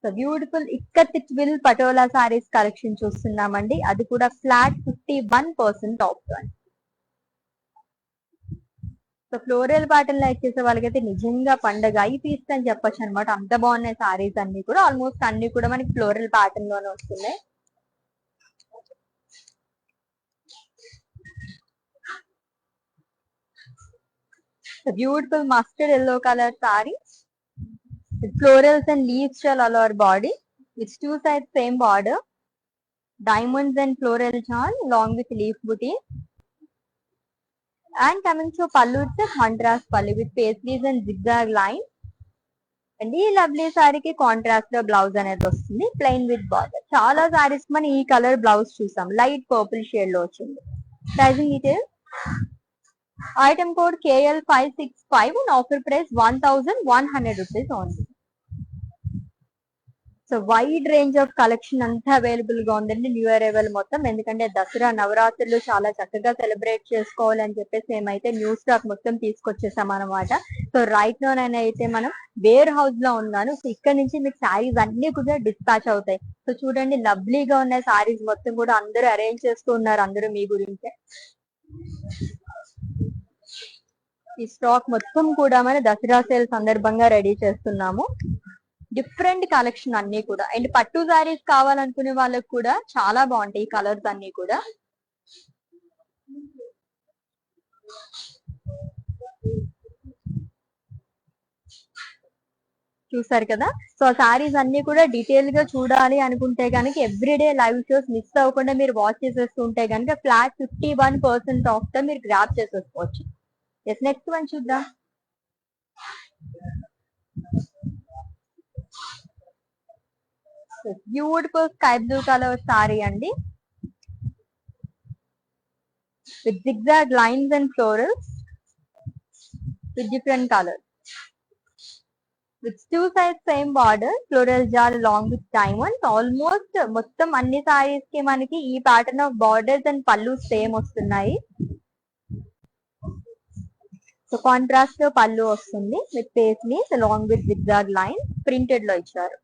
So beautiful ikat twill patola saris collection చూస్తున్నామండి. అది కూడా flat 51% of. So floral pattern like చేసే వాళ్ళకైతే నిజంగా పండగ ఈ పీస్ అని చెప్పొచ్చు అనమాట. అంత బాగున్నాయి సారీస్ అన్ని కూడా. ఆల్మోస్ట్ అన్ని కూడా మనకి ఫ్లోరల్ ప్యాటర్న్ లోనే వస్తున్నాయి. Beautiful mustard yellow colour sorry florals and leaves shall all our body. It's two sides same border. Diamonds and floral charm along with leaf booty. And coming to pallu, it's a contrast pallu with paisleys and zigzag line. And ఈ lovely సారీకి contrast లో blouse అనేది వస్తుంది, plain with border. చాలా సారీస్ మనం ఈ colour blouse చూసాం, light purple shade లో వచ్చింది. Pricing details. Item code KL565 and offer price 1100 rupees only. So wide range of collection అంతా అవైలబుల్ గా ఉందండి న్యూ అరైవల్ మొత్తం. ఎందుకంటే దసరా నవరాత్రులు చాలా చక్కగా సెలబ్రేట్ చేసుకోవాలని చెప్పేసి మేమైతే న్యూ స్టాక్ మొత్తం తీసుకొచ్చేసాం అనమాట. సో రైట్ నో అయితే మనం వేర్ హౌస్ లో ఉన్నాను. సో ఇక్కడ నుంచి మీకు శారీస్ అన్ని కూడా డిస్పాచ్ అవుతాయి. సో చూడండి లవ్లీగా ఉన్న శారీస్ మొత్తం కూడా అందరూ అరేంజ్ చేస్తూ ఉన్నారు, అందరూ మీ గురించే. ఈ స్టాక్ మొత్తం కూడా మన దసరా సేల్ సందర్భంగా రెడీ చేస్తున్నాము. డిఫరెంట్ కలెక్షన్ అన్ని కూడా. అండ్ పట్టు సారీస్ కావాలనుకునే వాళ్ళకి కూడా చాలా బాగుంటాయి ఈ కలర్స్ అన్ని కూడా. చూసారు కదా. సో సారీస్ అన్ని కూడా డీటెయిల్ గా చూడాలి అనుకుంటే కనుక ఎవ్రీడే లైవ్ షోస్ మిస్ అవ్వకుండా మీరు వాచ్ చేసేస్తుంటే కనుక ఫ్లాట్ 51% ఆఫ్ తో మీరు గ్రాప్ చేసేసుకోవచ్చు. ఎస్ నెక్స్ట్ వన్ చూద్దాం. Beautiful sky blue colour sari అండి with zigzag lines and florals with different colors. With two sides same border, floral jar along with diamonds. Almost మొత్తం అన్ని సారీస్ కి మనకి ఈ ప్యాటర్న్ ఆఫ్ బార్డర్స్ అండ్ పళ్ళు same వస్తున్నాయి. So contrast లో పళ్ళు వస్తుంది with paisleys along with zigzag line printed లో ఇచ్చారు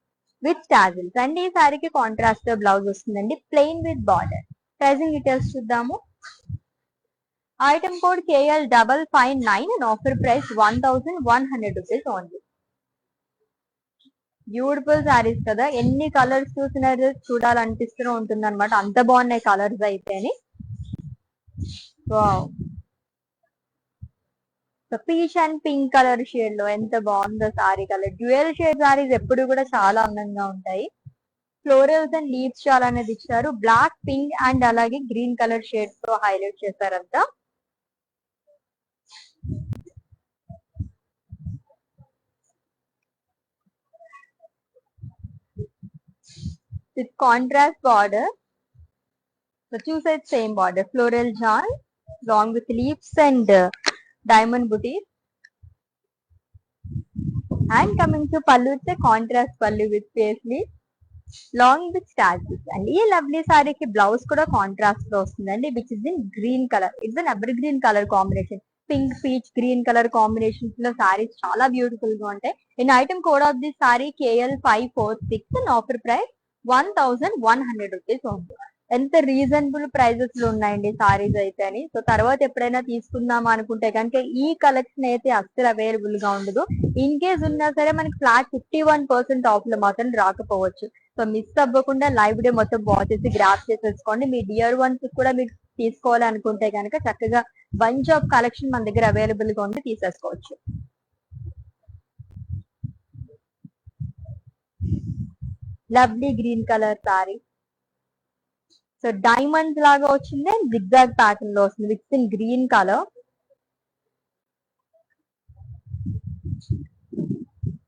విత్ టాజిల్స్. అండ్ ఈ సారీకి కాంట్రాస్ట్ లో బ్లౌజ్ వస్తుందండి, plain with border. Pricing details చూద్దాము. Item code KL559 and offer price 1100 rupees only. Beautiful saris కదా, ఎన్ని కలర్స్ చూసినా చూడాలనిపిస్తూనే ఉంటుంది అనమాట. అంత బాగున్నాయి కలర్స్ అయితేని. Wow. Peach and pink colour shade లో ఎంత బాగుందో sari colour. Dual shade saris ఎప్పుడు కూడా చాలా అందంగా ఉంటాయి. ఫ్లోరల్స్ అండ్ లీవ్స్ చాలా అనేది ఇచ్చారు. బ్లాక్, పింక్ అండ్ అలాగే గ్రీన్ కలర్ షేడ్స్ తో highlight చేశారంతా. With contrast border, the two sides same border, floral jar along with leaves and diamond booties. And coming to pallu, it's a contrast pallu with paisley long with tassels. And ఈ lovely సారీకి blouse కూడా contrast లో వస్తుందండి, which is in green colour. It's an ever green colour combination. Pink, peach, green colour combinations లో సారీస్ చాలా beautiful గా ఉంటాయి. In item code of this sorry KL546 and offer price 1100 rupees only. ఎంత reasonable prices లో ఉన్నాయండి సారీస్ అయితే అని. So తర్వాత ఎప్పుడైనా తీసుకుందాం అనుకుంటే కనుక ఈ కలెక్షన్ అయితే అస్సలు అవైలబుల్ గా ఉండదు. ఇన్ కేస్ ఉన్నా సరే మనకి ఫ్లాట్ 51% ఆఫ్ లో మాత్రం రాకపోవచ్చు. సో మిస్ అవ్వకుండా లైవ్ డే మొత్తం వాచ్ చేసి గ్రాప్ చేసేసుకోండి. మీ డియర్ వన్స్ కూడా మీకు తీసుకోవాలి అనుకుంటే కనుక చక్కగా బంచ్ ఆఫ్ కలెక్షన్ మన దగ్గర అవైలబుల్ గా ఉంది, తీసేసుకోవచ్చు. Lovely green colour sorry. So diamond లాగా వచ్చింది, జిగ్జాగ్ ప్యాటర్న్ లో వస్తుంది with in green colour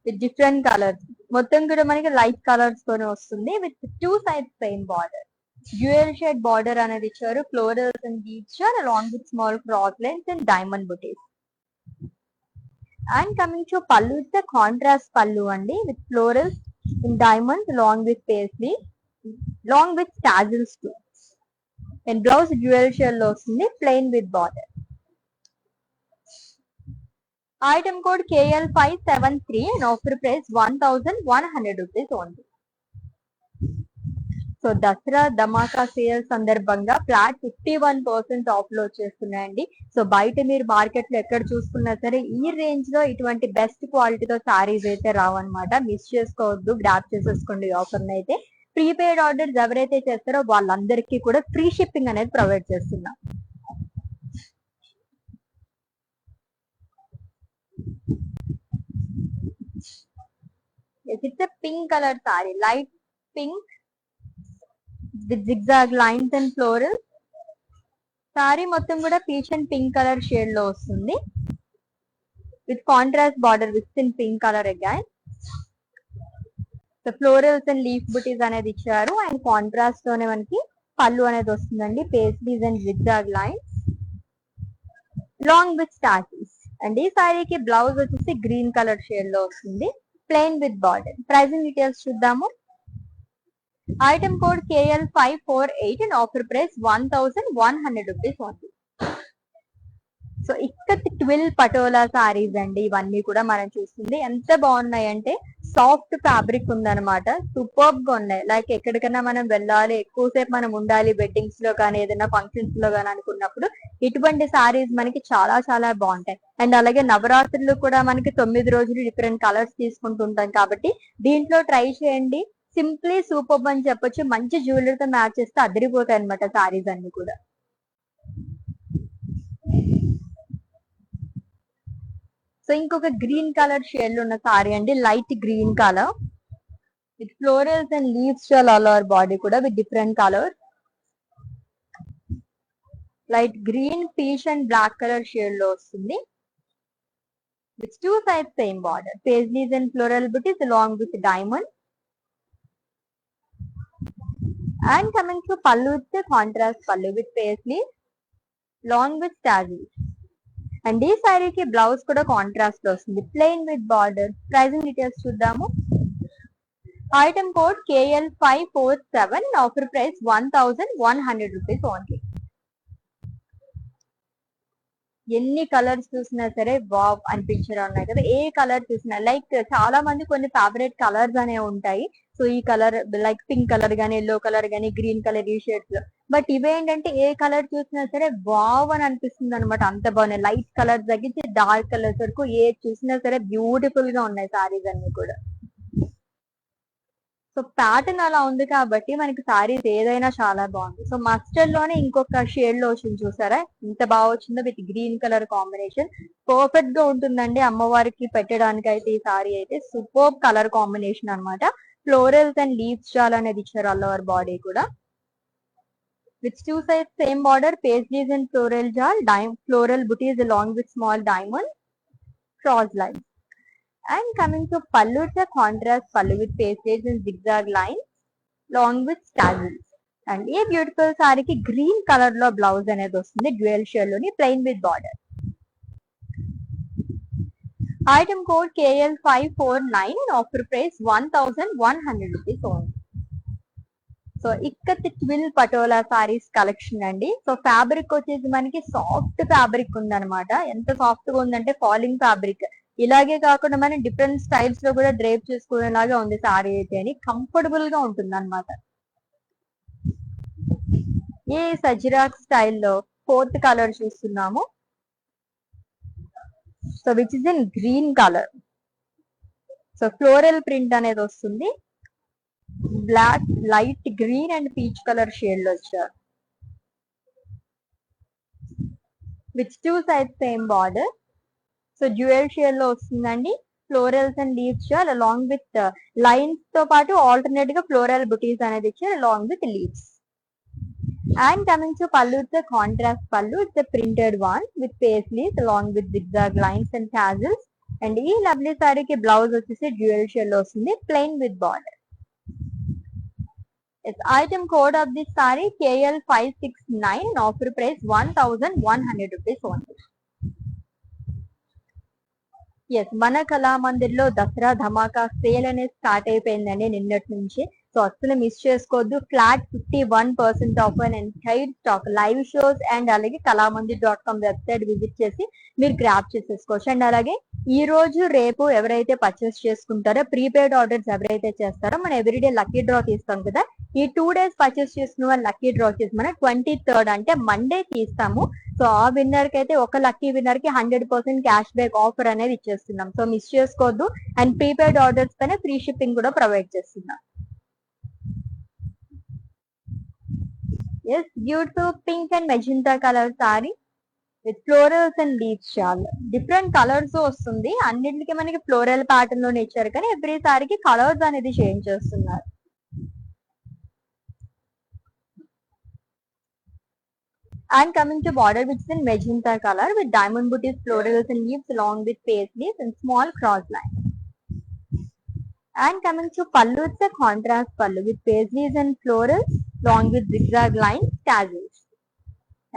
with different colours. మొత్తం కూడా మనకి లైట్ కలర్స్ తోనే వస్తుంది with 2 sides same border. Dual shade border అనేది ఇచ్చారు. Florals and beads along with small cross lines and diamond buttis. And coming to pallu, it's the contrast పల్లు అండి with florals in diamonds along with paisley long with tassels to. And blouse dual shade లో వస్తుంది plain with border. Item code KL573 and offer price 1100 rupees only. So Dasara Dhamaka sale సందర్భంగా flat 51% off లో వచ్చేస్తున్నాయండి. So బయట మీరు market లో ఎక్కడ చూసుకున్నా సరే ఈ రేంజ్ లో ఇటువంటి బెస్ట్ క్వాలిటీతో సారీస్ అయితే రావన్నమాట. మిస్ చేసుకోవద్దు, గ్రాప్ చేసేసుకోండి ఈ ఆఫర్ అయితే. ప్రీపెయిడ్ ఆర్డర్స్ ఎవరైతే చేస్తారో వాళ్ళందరికీ కూడా ఫ్రీ షిప్పింగ్ అనేది ప్రొవైడ్ చేస్తున్నాం. It's pink colour sorry, light pink with zigzag lines and floral. Sorry మొత్తం కూడా peach and pink colour shade లో వస్తుంది with contrast border with in pink colour again. So florals and leaf బుటీస్ అనేది ఇచ్చారు. And contrast లోనే మనకి పళ్ళు అనేది వస్తుందండి, paisleys and zigzag lines long with స్టార్టీస్. అండ్ ఈ సారీకి బ్లౌజ్ వచ్చేసి గ్రీన్ కలర్ షేడ్ లో వస్తుంది plain with border. Pricing details చూద్దాము. Item code KL548 and offer price 1100 rupees only. So ikat twill patola saris అండి ఇవన్నీ కూడా మనం చూస్తుంది. ఎంత బాగున్నాయి అంటే సాఫ్ట్ ఫ్యాబ్రిక్ ఉందన్నమాట, సూపర్బ్ గా ఉన్నాయి. లైక్ ఎక్కడికైనా మనం వెళ్ళాలి, ఎక్కువసేపు మనం ఉండాలి వెడ్డింగ్స్ లో కానీ ఏదైనా ఫంక్షన్స్ లో కానీ అనుకున్నప్పుడు ఇటువంటి సారీస్ మనకి చాలా చాలా బాగుంటాయి. అండ్ అలాగే నవరాత్రులు కూడా మనకి 9 రోజులు డిఫరెంట్ కలర్స్ తీసుకుంటుంటాం కాబట్టి దీంట్లో ట్రై చేయండి. సింప్లీ సూపర్బ్ అని చెప్పొచ్చు. మంచి జ్యువెలరీతో మ్యాచ్ చేస్తే అదిరిపోతాయి అనమాట సారీస్ అన్ని కూడా. సో ఇంకొక గ్రీన్ కలర్ షేడ్ లో ఉన్న సారీ అండి, light green colour with florals and leaves all over body కూడా with different colour. Light green, peach and black colour shade లో వస్తుంది with 2 sides same border. Paisleys and floral butis along with diamond. And coming to pallu, it's a contrast pallu with paisley long with tassels. And ఈ సారీకి blouse కూడా contrast లో వస్తుంది plain with border. Pricing details చూద్దాము. Item code KL547 offer price 1100 rupees only. ఎన్ని colours చూసినా సరే wow అనిపించడం ఉన్నాయి కదా. ఏ కలర్ చూసినా లైక్ చాలా మంది కొన్ని ఫేవరెట్ కలర్స్ అనేవి ఉంటాయి. సో ఈ కలర్ లైక్ పింక్ కలర్ గానీ, ఎల్లో కలర్ గానీ, గ్రీన్ కలర్ ఈ షేడ్స్ లో. బట్ ఇవేంటంటే ఏ కలర్ చూసినా సరే వావ్ అని అనిపిస్తుంది అనమాట. అంత బాగున్నాయి. లైట్ కలర్ తగ్గించి డార్క్ కలర్స్ వరకు ఏ చూసినా సరే బ్యూటిఫుల్ గా ఉన్నాయి సారీస్ అన్ని కూడా. సో ప్యాటర్న్ అలా ఉంది కాబట్టి మనకి సారీస్ ఏదైనా చాలా బాగుంది. సో మస్టర్డ్ లోనే ఇంకొక షేడ్ లో వచ్చింది చూసారా, ఎంత బాగా వచ్చిందో with green colour combination. Perfect గా ఉంటుందండి అమ్మవారికి పెట్టడానికి అయితే. ఈ సారీ అయితే సూపర్ కలర్ కాంబినేషన్ అనమాట. ఫ్లోరల్స్ అండ్ లీవ్స్ జాల్ అనేది ఇచ్చారు ఆల్ ఓవర్ బాడీ కూడా with 2 sides same border. Paisleys and floral jaal, floral butis along with small diamond cross lines. And coming to pallu, it's a contrast pallu with pastel and zigzag lines along with tassels. And a beautiful సారీకి green colour లో blouse అనేది వస్తుంది dual shade లోని plain with border. Item code KL549 and offer price 1100 rupees only. So ikat twill patola saris collection అండి. So fabric వచ్చేసి మనకి soft fabric ఉందన్నమాట. ఎంత సాఫ్ట్ గా ఉందంటే ఫాలింగ్ ఫ్యాబ్రిక్. ఇలాగే కాకుండా మనం డిఫరెంట్ స్టైల్స్ లో కూడా డ్రేప్ చేసుకునేలాగా ఉంది సారీ అయితే అని. కంఫర్టబుల్ గా ఉంటుంది అనమాట. ఈ సజిరాక్ స్టైల్లో 4th కలర్ చూస్తున్నాము. So which is in green colour. So floral print అనేది వస్తుంది. Black, light green and peach colour shade లో వచ్చారు. Which 2 sides same border. So dual shade లో వస్తుందండి. Florals and leaves shade along with lines తో పాటు alternate గా floral butis అనేది ఇచ్చారు along with leaves. And coming to pallu, it's a contrast pallu. It's a printed one with paisleys along with zigzag lines and tassels. And ee lovely saree ki blouse vachesi dual shell lo vastundi, plain with border. Yes, item code of this saree KL569 and offer price 1100 rupees only. Yes, మన కళామందిర్లో దసరా ధమాకా sale అనేది start అయిపోయిందండి నిన్నటి నుంచి. So అస్సలు miss చేసుకోవద్దు. Flat 51% off and entire stock, live shows and అలాగే కళామందిర్.com website visit చేసి మీరు గ్రాప్ చేసేసుకోవచ్చు. అండ్ అలాగే ఈ రోజు రేపు ఎవరైతే పర్చేస్ చేసుకుంటారో, ప్రీపెయిడ్ ఆర్డర్స్ ఎవరైతే చేస్తారో, మనం ఎవ్రీడే లక్కీ డ్రా తీస్తాం కదా. ఈ 2 days పర్చేస్ చేసుకున్న వాళ్ళు లక్కీ డ్రా చేసి మనం 23rd అంటే మండే తీస్తాము. సో ఆ విన్నర్ కి అయితే, ఒక లక్కీ విన్నర్ కి 100% క్యాష్ బ్యాక్ ఆఫర్ అనేది ఇచ్చేస్తున్నాం. సో మిస్ చేసుకోవద్దు. అండ్ ప్రీపెయిడ్ ఆర్డర్స్ పైన ఫ్రీ షిప్పింగ్ కూడా ప్రొవైడ్ చేస్తున్నాం. Yes, beautiful pink and magenta colour sari with florals and leaves. చాలా డిఫరెంట్ కలర్స్ వస్తుంది. అన్నింటికి మనకి ఫ్లోరల్ ప్యాటర్న్ లోనే ఇచ్చారు, కానీ ఎవ్రీ సారీకి కలర్స్ అనేది చేంజ్ చేస్తున్నారు. And coming to border, which is in magenta color with diamond booties, florals and leaves along with paisleys and small cross lines. And coming to pallu, it's a contrast pallu with paisleys and florals along with zigzag lines, tassels.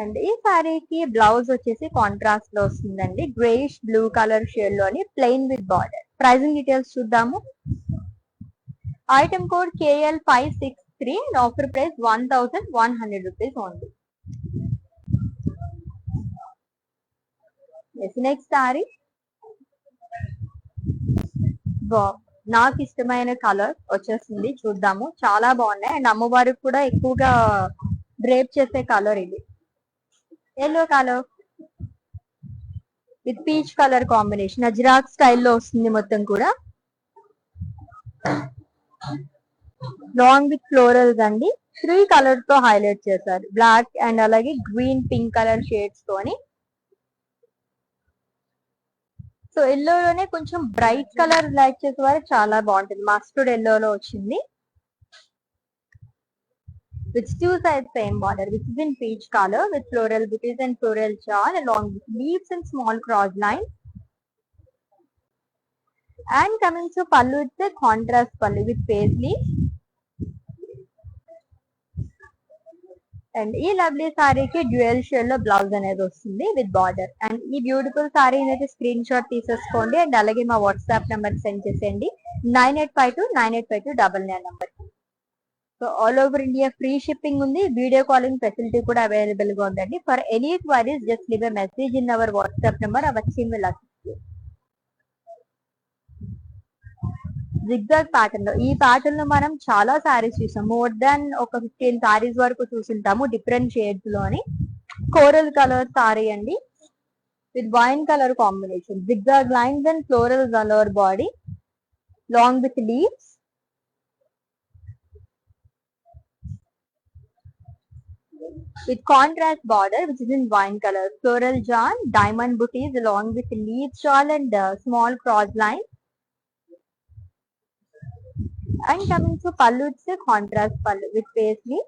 And ఈ సారీకి blouse వచ్చేసి contrast లో వస్తుందండి. Greyish blue colour shade లోని plain with border. Pricing details చూద్దాము. Item code KL563 and offer price 1100 rupees only. Next sari నాకు ఇష్టమైన colour వచ్చేసింది, చూద్దాము. చాలా బాగున్నాయి అండ్ అమ్మవారికి కూడా ఎక్కువగా డ్రేప్ చేసే కలర్ ఇది. Yellow colour with peach colour combination, ajrakh స్టైల్లో వస్తుంది మొత్తం కూడా. లాంగ్ విత్ ఫ్లోరల్స్ అండి. 3 కలర్స్ తో హైలైట్ చేశారు. బ్లాక్ అండ్ అలాగే గ్రీన్, పింక్ కలర్ షేడ్స్ తోని. సో ఎల్లోలోనే కొంచెం బ్రైట్ కలర్ లైక్ చేసే వారు చాలా బాగుంటుంది. మస్టర్డ్ ఎల్లోలో వచ్చింది. With 2 sides same border, which is in peach color with floral bouquets and floral shawl along with leaves and small cross lines. And coming to pallu, it's a contrast pallu with paisley. And ఈ lovely సారీకి dual shade లో blouse అనేది వస్తుంది with border. And ఈ beautiful sorry అనేది screen shot తీసేసుకోండి and అలాగే మా వాట్సాప్ నెంబర్ సెండ్ చేసేయండి 9852985299 number. So all over India free shipping ఉంది. వీడియో కాలింగ్ ఫెసిలిటీ కూడా అవైలబుల్ గా ఉందండి. For any queries just leave a message in our WhatsApp number. Our team will assist you. Zigzag pattern లో, ఈ pattern లో మనం చాలా సారీస్ చూసాం. మోర్ దాన్ ఒక 15 సారీస్ వరకు చూసింటాము డిఫరెంట్ షేడ్స్ లోని. కోరల్ కలర్ సారీ అండి with wine colour combination. Zigzag lines and florals all over body long with leaves. With contrast border, which is in wine color, floral yarn, diamond booties along with leaf shawl and small cross lines. And coming to pallu, it's a contrast pallu with paisley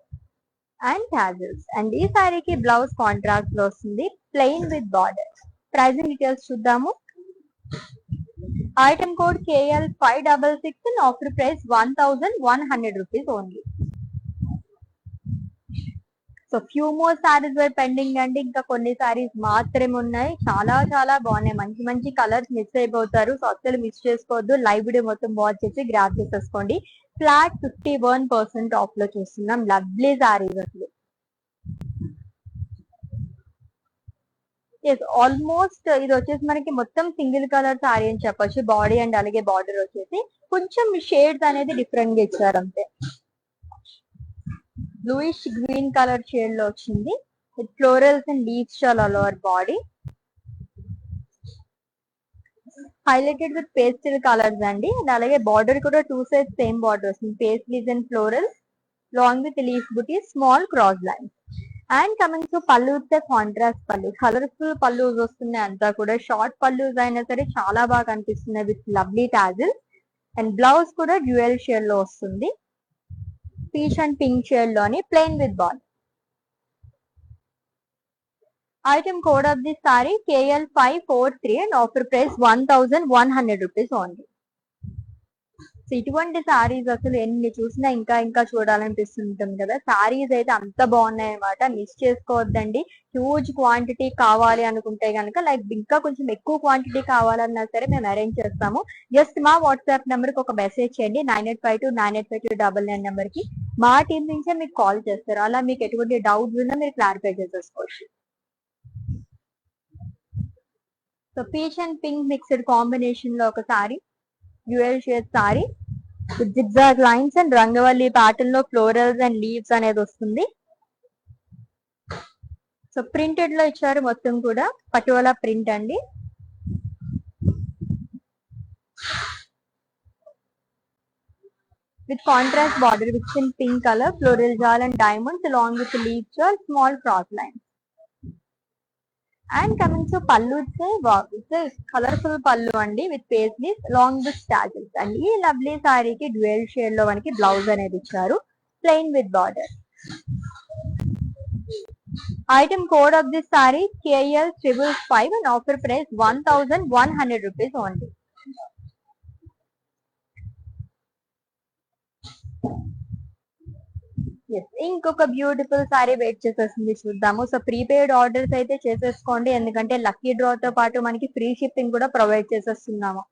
and tassels. And ఈ సారీకి blouse contrast లో వస్తుంది, plain with border. Pricing details చూద్దాము. Item code KL566 and offer price 1100 rupees only. So few more saris were pending అండి. ఇంకా కొన్ని సారీస్ మాత్రమే ఉన్నాయి. చాలా చాలా బాగున్నాయి. మంచి మంచి కలర్స్ మిస్ అయిపోతారు. సో అసలు మిస్ చేసుకోవద్దు. లైవ్ వీడియో మొత్తం వాచ్ చేసి గ్రాప్ చేసేసుకోండి. ఫ్లాట్ 51% ఆఫ్ లో చూస్తున్నాం. లవ్లీ సారీస్ అసలు. ఎస్, ఆల్మోస్ట్ ఇది వచ్చేసి మనకి మొత్తం సింగిల్ కలర్ సారీ అని చెప్పొచ్చు. బాడీ అండ్ అలాగే బార్డర్ వచ్చేసి కొంచెం షేడ్స్ అనేది డిఫరెంట్ గా ఇచ్చారు అంతే. బ్లూయిష్ గ్రీన్ కలర్ షేడ్ లో వచ్చింది విత్ ఫ్లోరల్స్ అండ్ లీవ్స్ చాలా lower body, highlighted with pastel colours అండి. అండ్ అలాగే బార్డర్ కూడా టూ సైడ్ సేమ్ బార్డర్ వస్తుంది, paisleys and floral long with leaf buti small cross line. And coming to pallu వస్తే contrast పళ్ళు, colourful పళ్ళు వస్తున్నాయి అంతా కూడా. షార్ట్ పళ్ళు అయినా సరే చాలా బాగా కనిపిస్తున్నాయి with lovely tassel. And blouse కూడా డ్యూయల్ షేడ్ లో వస్తుంది, పీచ్ అండ్ పింక్ షేడ్ లోని plain with ball. Item code of this saree KL543 and offer price 1100 rupees only. So ఇటువంటి సారీస్ అసలు ఎన్ని చూసినా ఇంకా ఇంకా చూడాలనిపిస్తుంటుంది కదా. సారీస్ అయితే అంత బాగున్నాయి అనమాట, మిస్ చేసుకోవద్దండి. హ్యూజ్ క్వాంటిటీ కావాలి అనుకుంటే కనుక, లైక్ ఇంకా కొంచెం ఎక్కువ క్వాంటిటీ కావాలన్నా సరే మేము అరేంజ్ చేస్తాము. జస్ట్ మా వాట్సాప్ నెంబర్ కి ఒక మెసేజ్ చేయండి, 9852985299 నెంబర్ కి. మా టీం నుంచే మీకు కాల్ చేస్తారు. అలా మీకు ఎటువంటి డౌట్స్ ఉన్నా మీరు క్లారిఫై చేసేసుకోవచ్చు. So peach and pink mixed combination లో ఒక sari, dual shade sari with zigzag lines and rangavalli pattern లో ఫ్లోరల్స్ అండ్ లీవ్స్ అనేది వస్తుంది. సో ప్రింటెడ్ లో ఇచ్చారు మొత్తం కూడా, పటోలా ప్రింట్ అండి. With contrast border with in pink colour, floral jaal and diamonds along with leaves or small cross lines. And coming to pallu it's colourful pallu అండి with paisleys long with tassels. And ఈ lovely సారీకి dual shade లో మనకి blouse అనేది ఇచ్చారు, plain with border. Item code of this sorry KL555 and offer price 1100 rupees only. ఇంకొక beautiful sorry wait చేసేస్తుంది, చూద్దాము. సో ప్రీపెయిడ్ ఆర్డర్స్ అయితే చేసేసుకోండి, ఎందుకంటే లక్కీ డ్రా తో పాటు మనకి ఫ్రీ షిప్పింగ్ కూడా ప్రొవైడ్ చేసేస్తున్నాము.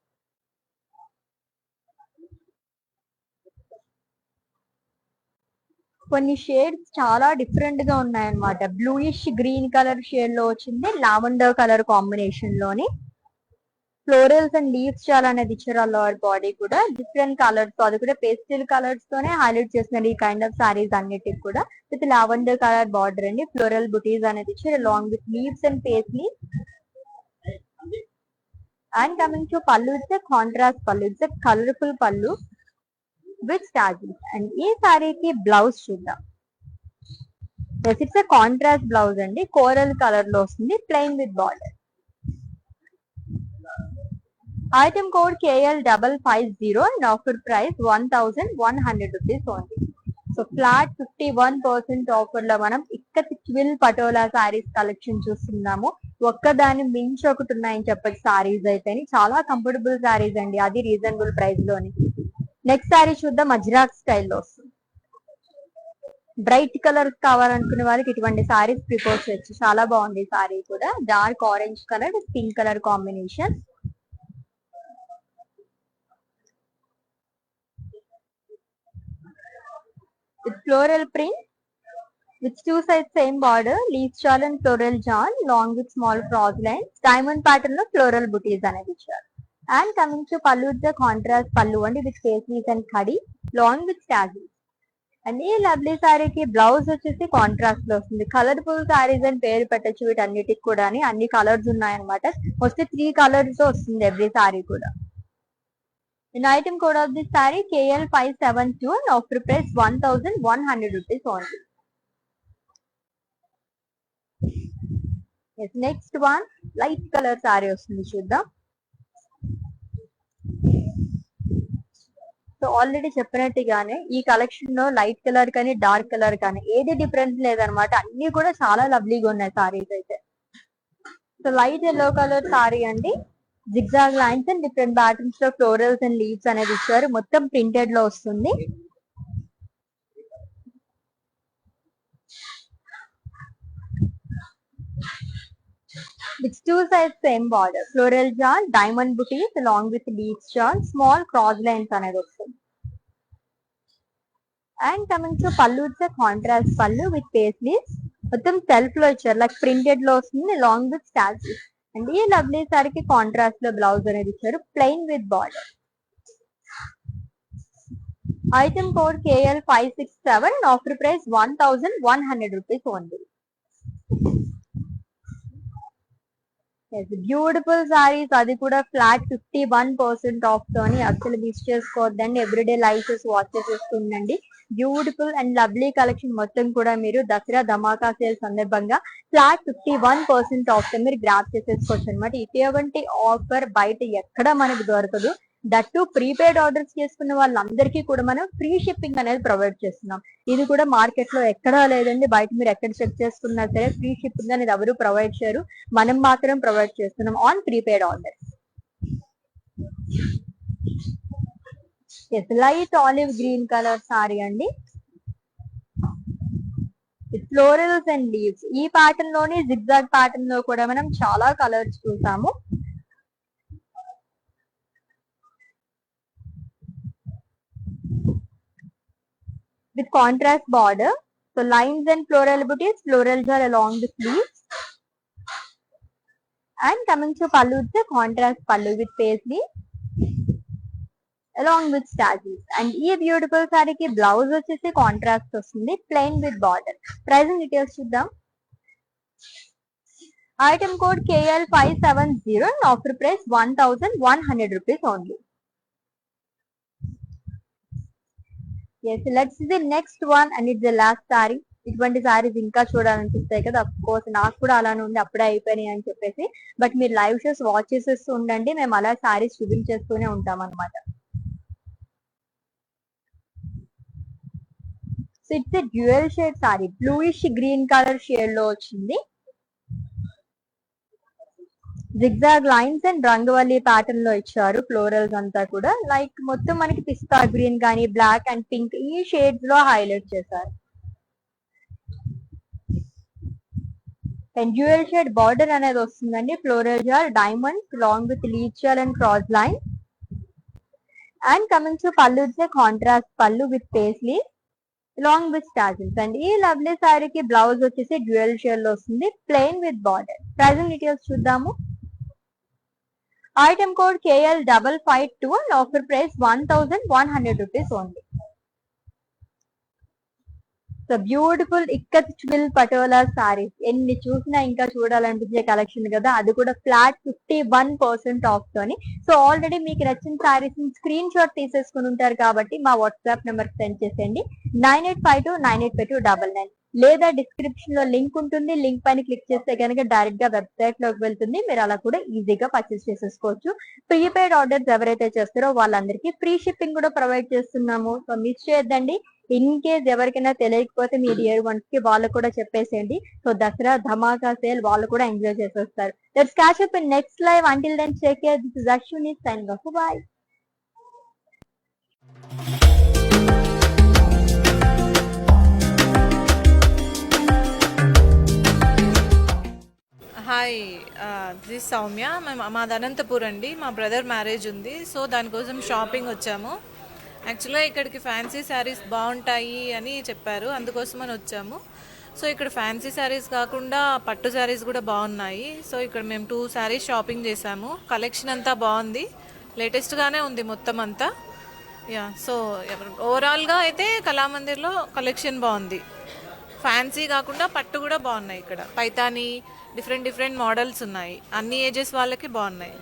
కొన్ని షేడ్స్ చాలా డిఫరెంట్ గా ఉన్నాయన్నమాట. బ్లూయిష్ గ్రీన్ కలర్ షేడ్ లో వచ్చింది, లావెండర్ కలర్ కాంబినేషన్ లోని ఫ్లోరల్స్ అండ్ లీవ్స్ చాలా అనేది ఇచ్చారు. లోవర్ బాడీ కూడా డిఫరెంట్ కలర్స్, అది కూడా పేస్టల్ కలర్స్ తోనే హైలైట్ చేస్తున్నారు ఈ కైండ్ ఆఫ్ సారీస్ అన్నిటికి కూడా. విత్ లావెండర్ కలర్ బార్డర్ అండి, ఫ్లోరల్ బుటీస్ అనేది ఇచ్చారు along with leaves and paisley. And coming to pallu it's contrast పళ్ళు, ఇట్స్ కలర్ఫుల్ పళ్ళు విత్ స్టార్జింగ్. అండ్ ఈ సారీకి బ్లౌజ్ చూద్దాం. ఇట్స్ కాంట్రాస్ట్ బ్లౌజ్ అండి, కోరల్ కలర్ లో వస్తుంది, plain with border. Item code KL550 and offer price 1100 rupees only. So flat 51% offer లో మనం ఇక్కడ ట్విల్ పటోలా సారీస్ కలెక్షన్ చూస్తున్నాము. ఒక్కదాని మించి ఒకటి ఉన్నాయని చెప్పచ్చు సారీస్ అయితే. చాలా కంఫర్టబుల్ సారీస్ అండి, అది రీజనబుల్ ప్రైస్ లోని. నెక్స్ట్ సారీ చూద్దాం, అజ్రాక్ స్టైల్లో వస్తుంది. బ్రైట్ కలర్స్ కావాలనుకునే వాళ్ళకి ఇటువంటి సారీస్ ప్రిఫర్ చేయొచ్చు, చాలా బాగుంది సారీ కూడా. Dark orange colour pink colour combination with floral print with two sides same border, leaf shawl and floral jar long with small cross lines, diamond pattern లో floral booties అనేది ఇచ్చారు. And coming to pallu, the contrast pallu అండి with paisley's and khadi long with tassels. And ఈ lovely సారీకి blouse వచ్చేసి contrast లో వస్తుంది. Colourful saris అని పేరు పెట్టచ్చు వీటన్నిటికి కూడా, అన్ని కలర్స్ ఉన్నాయన్నమాట. వస్తే 3 కలర్స్ వస్తుంది ఎవ్రీ సారీ కూడా. In item code of this saree KL572 and offer price 1100 rupees only. Yes, next one light color saree వస్తుంది చూద్దాం. సో ఆల్రెడీ చెప్పినట్టుగానే ఈ కలెక్షన్ లో లైట్ కలర్ కానీ డార్క్ కలర్ కానీ ఏది డిఫరెన్స్ లేదనమాట, అన్ని కూడా చాలా లవ్లీగా ఉన్నాయి సారీస్ అయితే. So light yellow colour sari అండి, zigzag lines and different patterns లో ఫ్లోరల్స్ అండ్ లీవ్స్ అనేది ఇచ్చారు, మొత్తం ప్రింటెడ్ లో వస్తుంది. With two sides same border, floral jar, diamond booties along with leaves jar, small cross lines అనేది వస్తుంది. And coming to pallu, it's contrast pallu with paisleys, మొత్తం self లో ఇచ్చారు, లైక్ ప్రింటెడ్ లో వస్తుంది అలాంగ్ విత్ స్టాచ్యూస్. అండ్ ఈ లవ్లీ సారీకి contrast లో బ్లౌజ్ అనేది ఇచ్చారు, plain with border. Item code KL567, offer price 1100 rupees only. Yes, beautiful saris, అది కూడా ఫ్లాట్ 51% ఆఫ్ తోని అసలు మిస్ చేసుకోవద్దండి. ఎవ్రీడే లైవ్ వాచ్ చేసేస్తుండండి. బ్యూటిఫుల్ అండ్ లవ్లీ కలెక్షన్ మొత్తం కూడా మీరు దసరా ధమాకా సేల్ సందర్భంగా ఫ్లాట్ 51% ఆఫ్ తో మీరు గ్రాప్ చేసేసుకోవచ్చు అనమాట. ఇటువంటి ఆఫర్ బయట ఎక్కడ మనకు దొరకదు. దట్టు ప్రీపెయిడ్ ఆర్డర్స్ చేసుకున్న వాళ్ళందరికీ కూడా మనం ఫ్రీ షిప్పింగ్ అనేది ప్రొవైడ్ చేస్తున్నాం. ఇది కూడా మార్కెట్ లో ఎక్కడా లేదండి. బయట మీరు ఎక్కడ చెక్ చేసుకున్నా సరే ఫ్రీ షిప్పింగ్ అనేది ఎవరు ప్రొవైడ్ చేయరు. మనం మాత్రం ప్రొవైడ్ చేస్తున్నాం on prepaid order. Light olive green colour sari అండి, ఫ్లోరల్స్ అండ్ లీవ్స్. ఈ ప్యాటర్న్ లోని జిగ్జాగ్ ప్యాటర్న్ లో కూడా మనం చాలా కలర్స్ చూసాము. With contrast border, so lines and floral booties, florals are along the sleeves, and coming to pallu, it's a contrast pallu with paisley along with tassels. And ee beautiful saree ki blouse vachesi contrast vastundi, plain with border. Pricing details chuddam. Item code KL570, offer price 1100 rupees only. Yes, let's see the next one, and it's the last saree. ఇటువంటి సారీస్ ఇంకా చూడాలనిపిస్తాయి కదా, of course నాకు కూడా అలానే ఉంది, అప్పుడే అయిపోయినాయి అని చెప్పేసి. బట్ మీరు లైవ్ షోస్ వాచ్ చేసేస్తూ ఉండండి, మేము అలా సారీస్ చూపించేస్తూనే ఉంటాం అనమాట. So it's a dual shade sari, bluish green colour shade లో వచ్చింది. Zigzag lines and rangavalli pattern లో ఇచ్చారు. ఫ్లోరల్స్ అంతా కూడా లైక్ మొత్తం మనకి పిస్తా గ్రీన్ కానీ బ్లాక్ అండ్ పింక్ ఈ షేడ్స్ లో హైలైట్ చేశారు. అండ్ డ్యూయల్ షేడ్ బార్డర్ అనేది వస్తుందండి. Floral jaal diamonds long with లీచల్ and cross line. And coming to pallu, contrast pallu with paisley long with tassels. And ఈ లవ్లీ సారీకి బ్లౌజ్ వచ్చేసి డ్యూయల్ షేడ్ లో వస్తుంది, plain with border. Pricing details చూద్దాము. Item code KL552, and offer price 1100 rupees only. So beautiful ikat twill patola saris, ఎన్ని చూసినా ఇంకా చూడాలనిపించే collection కదా, అది కూడా ఫ్లాట్ 51% ఆఫ్ తోని. సో ఆల్రెడీ మీకు నచ్చిన సారీస్ స్క్రీన్ షాట్ తీసేసుకుని ఉంటారు కాబట్టి మా వాట్సాప్ నెంబర్ సెండ్ చేసేయండి 9852985299, లేదా డిస్క్రిప్షన్ లో లింక్ ఉంటుంది. లింక్ పైన క్లిక్ చేస్తే కనుక డైరెక్ట్ గా వెబ్సైట్ లోకి వెళ్తుంది. మీరు అలా కూడా ఈజీగా పర్చేస్ చేసేసుకోవచ్చు. ప్రీపెయిడ్ ఆర్డర్స్ ఎవరైతే చేస్తారో వాళ్ళందరికీ ఫ్రీ షిప్పింగ్ కూడా ప్రొవైడ్ చేస్తున్నాము. సో మిస్ చేయొద్దండి. ఇన్ కేస్ ఎవరికైనా తెలియకపోతే మీ డియర్ వన్స్ కి వాళ్ళు కూడా చెప్పేసేయండి. సో దసరా ధమాకా సేల్ వాళ్ళు కూడా ఎంజాయ్ చేసేస్తారు. Let's catch up in next live. Until then take care. This is Ashwini signing off. Bye. Hi, this Soumya. మాది అనంతపూర్ అండి. మా బ్రదర్ మ్యారేజ్ ఉంది, సో దానికోసం షాపింగ్ వచ్చాము. యాక్చువల్గా ఇక్కడికి ఫ్యాన్సీ శారీస్ బాగుంటాయి అని చెప్పారు, అందుకోసమని వచ్చాము. సో ఇక్కడ ఫ్యాన్సీ శారీస్ కాకుండా పట్టు శారీస్ కూడా బాగున్నాయి. సో ఇక్కడ మేము 2 శారీస్ షాపింగ్ చేసాము. కలెక్షన్ అంతా బాగుంది, లేటెస్ట్గానే ఉంది మొత్తం అంతా. యా, సో ఓవరాల్గా అయితే కళామందిర్లో కలెక్షన్ బాగుంది. ఫ్యాన్సీ కాకుండా పట్టు కూడా బాగున్నాయి. ఇక్కడ పైతానీ డిఫరెంట్ మోడల్స్ ఉన్నాయి. అన్ని ఏజెస్ వాళ్ళకి బాగున్నాయి.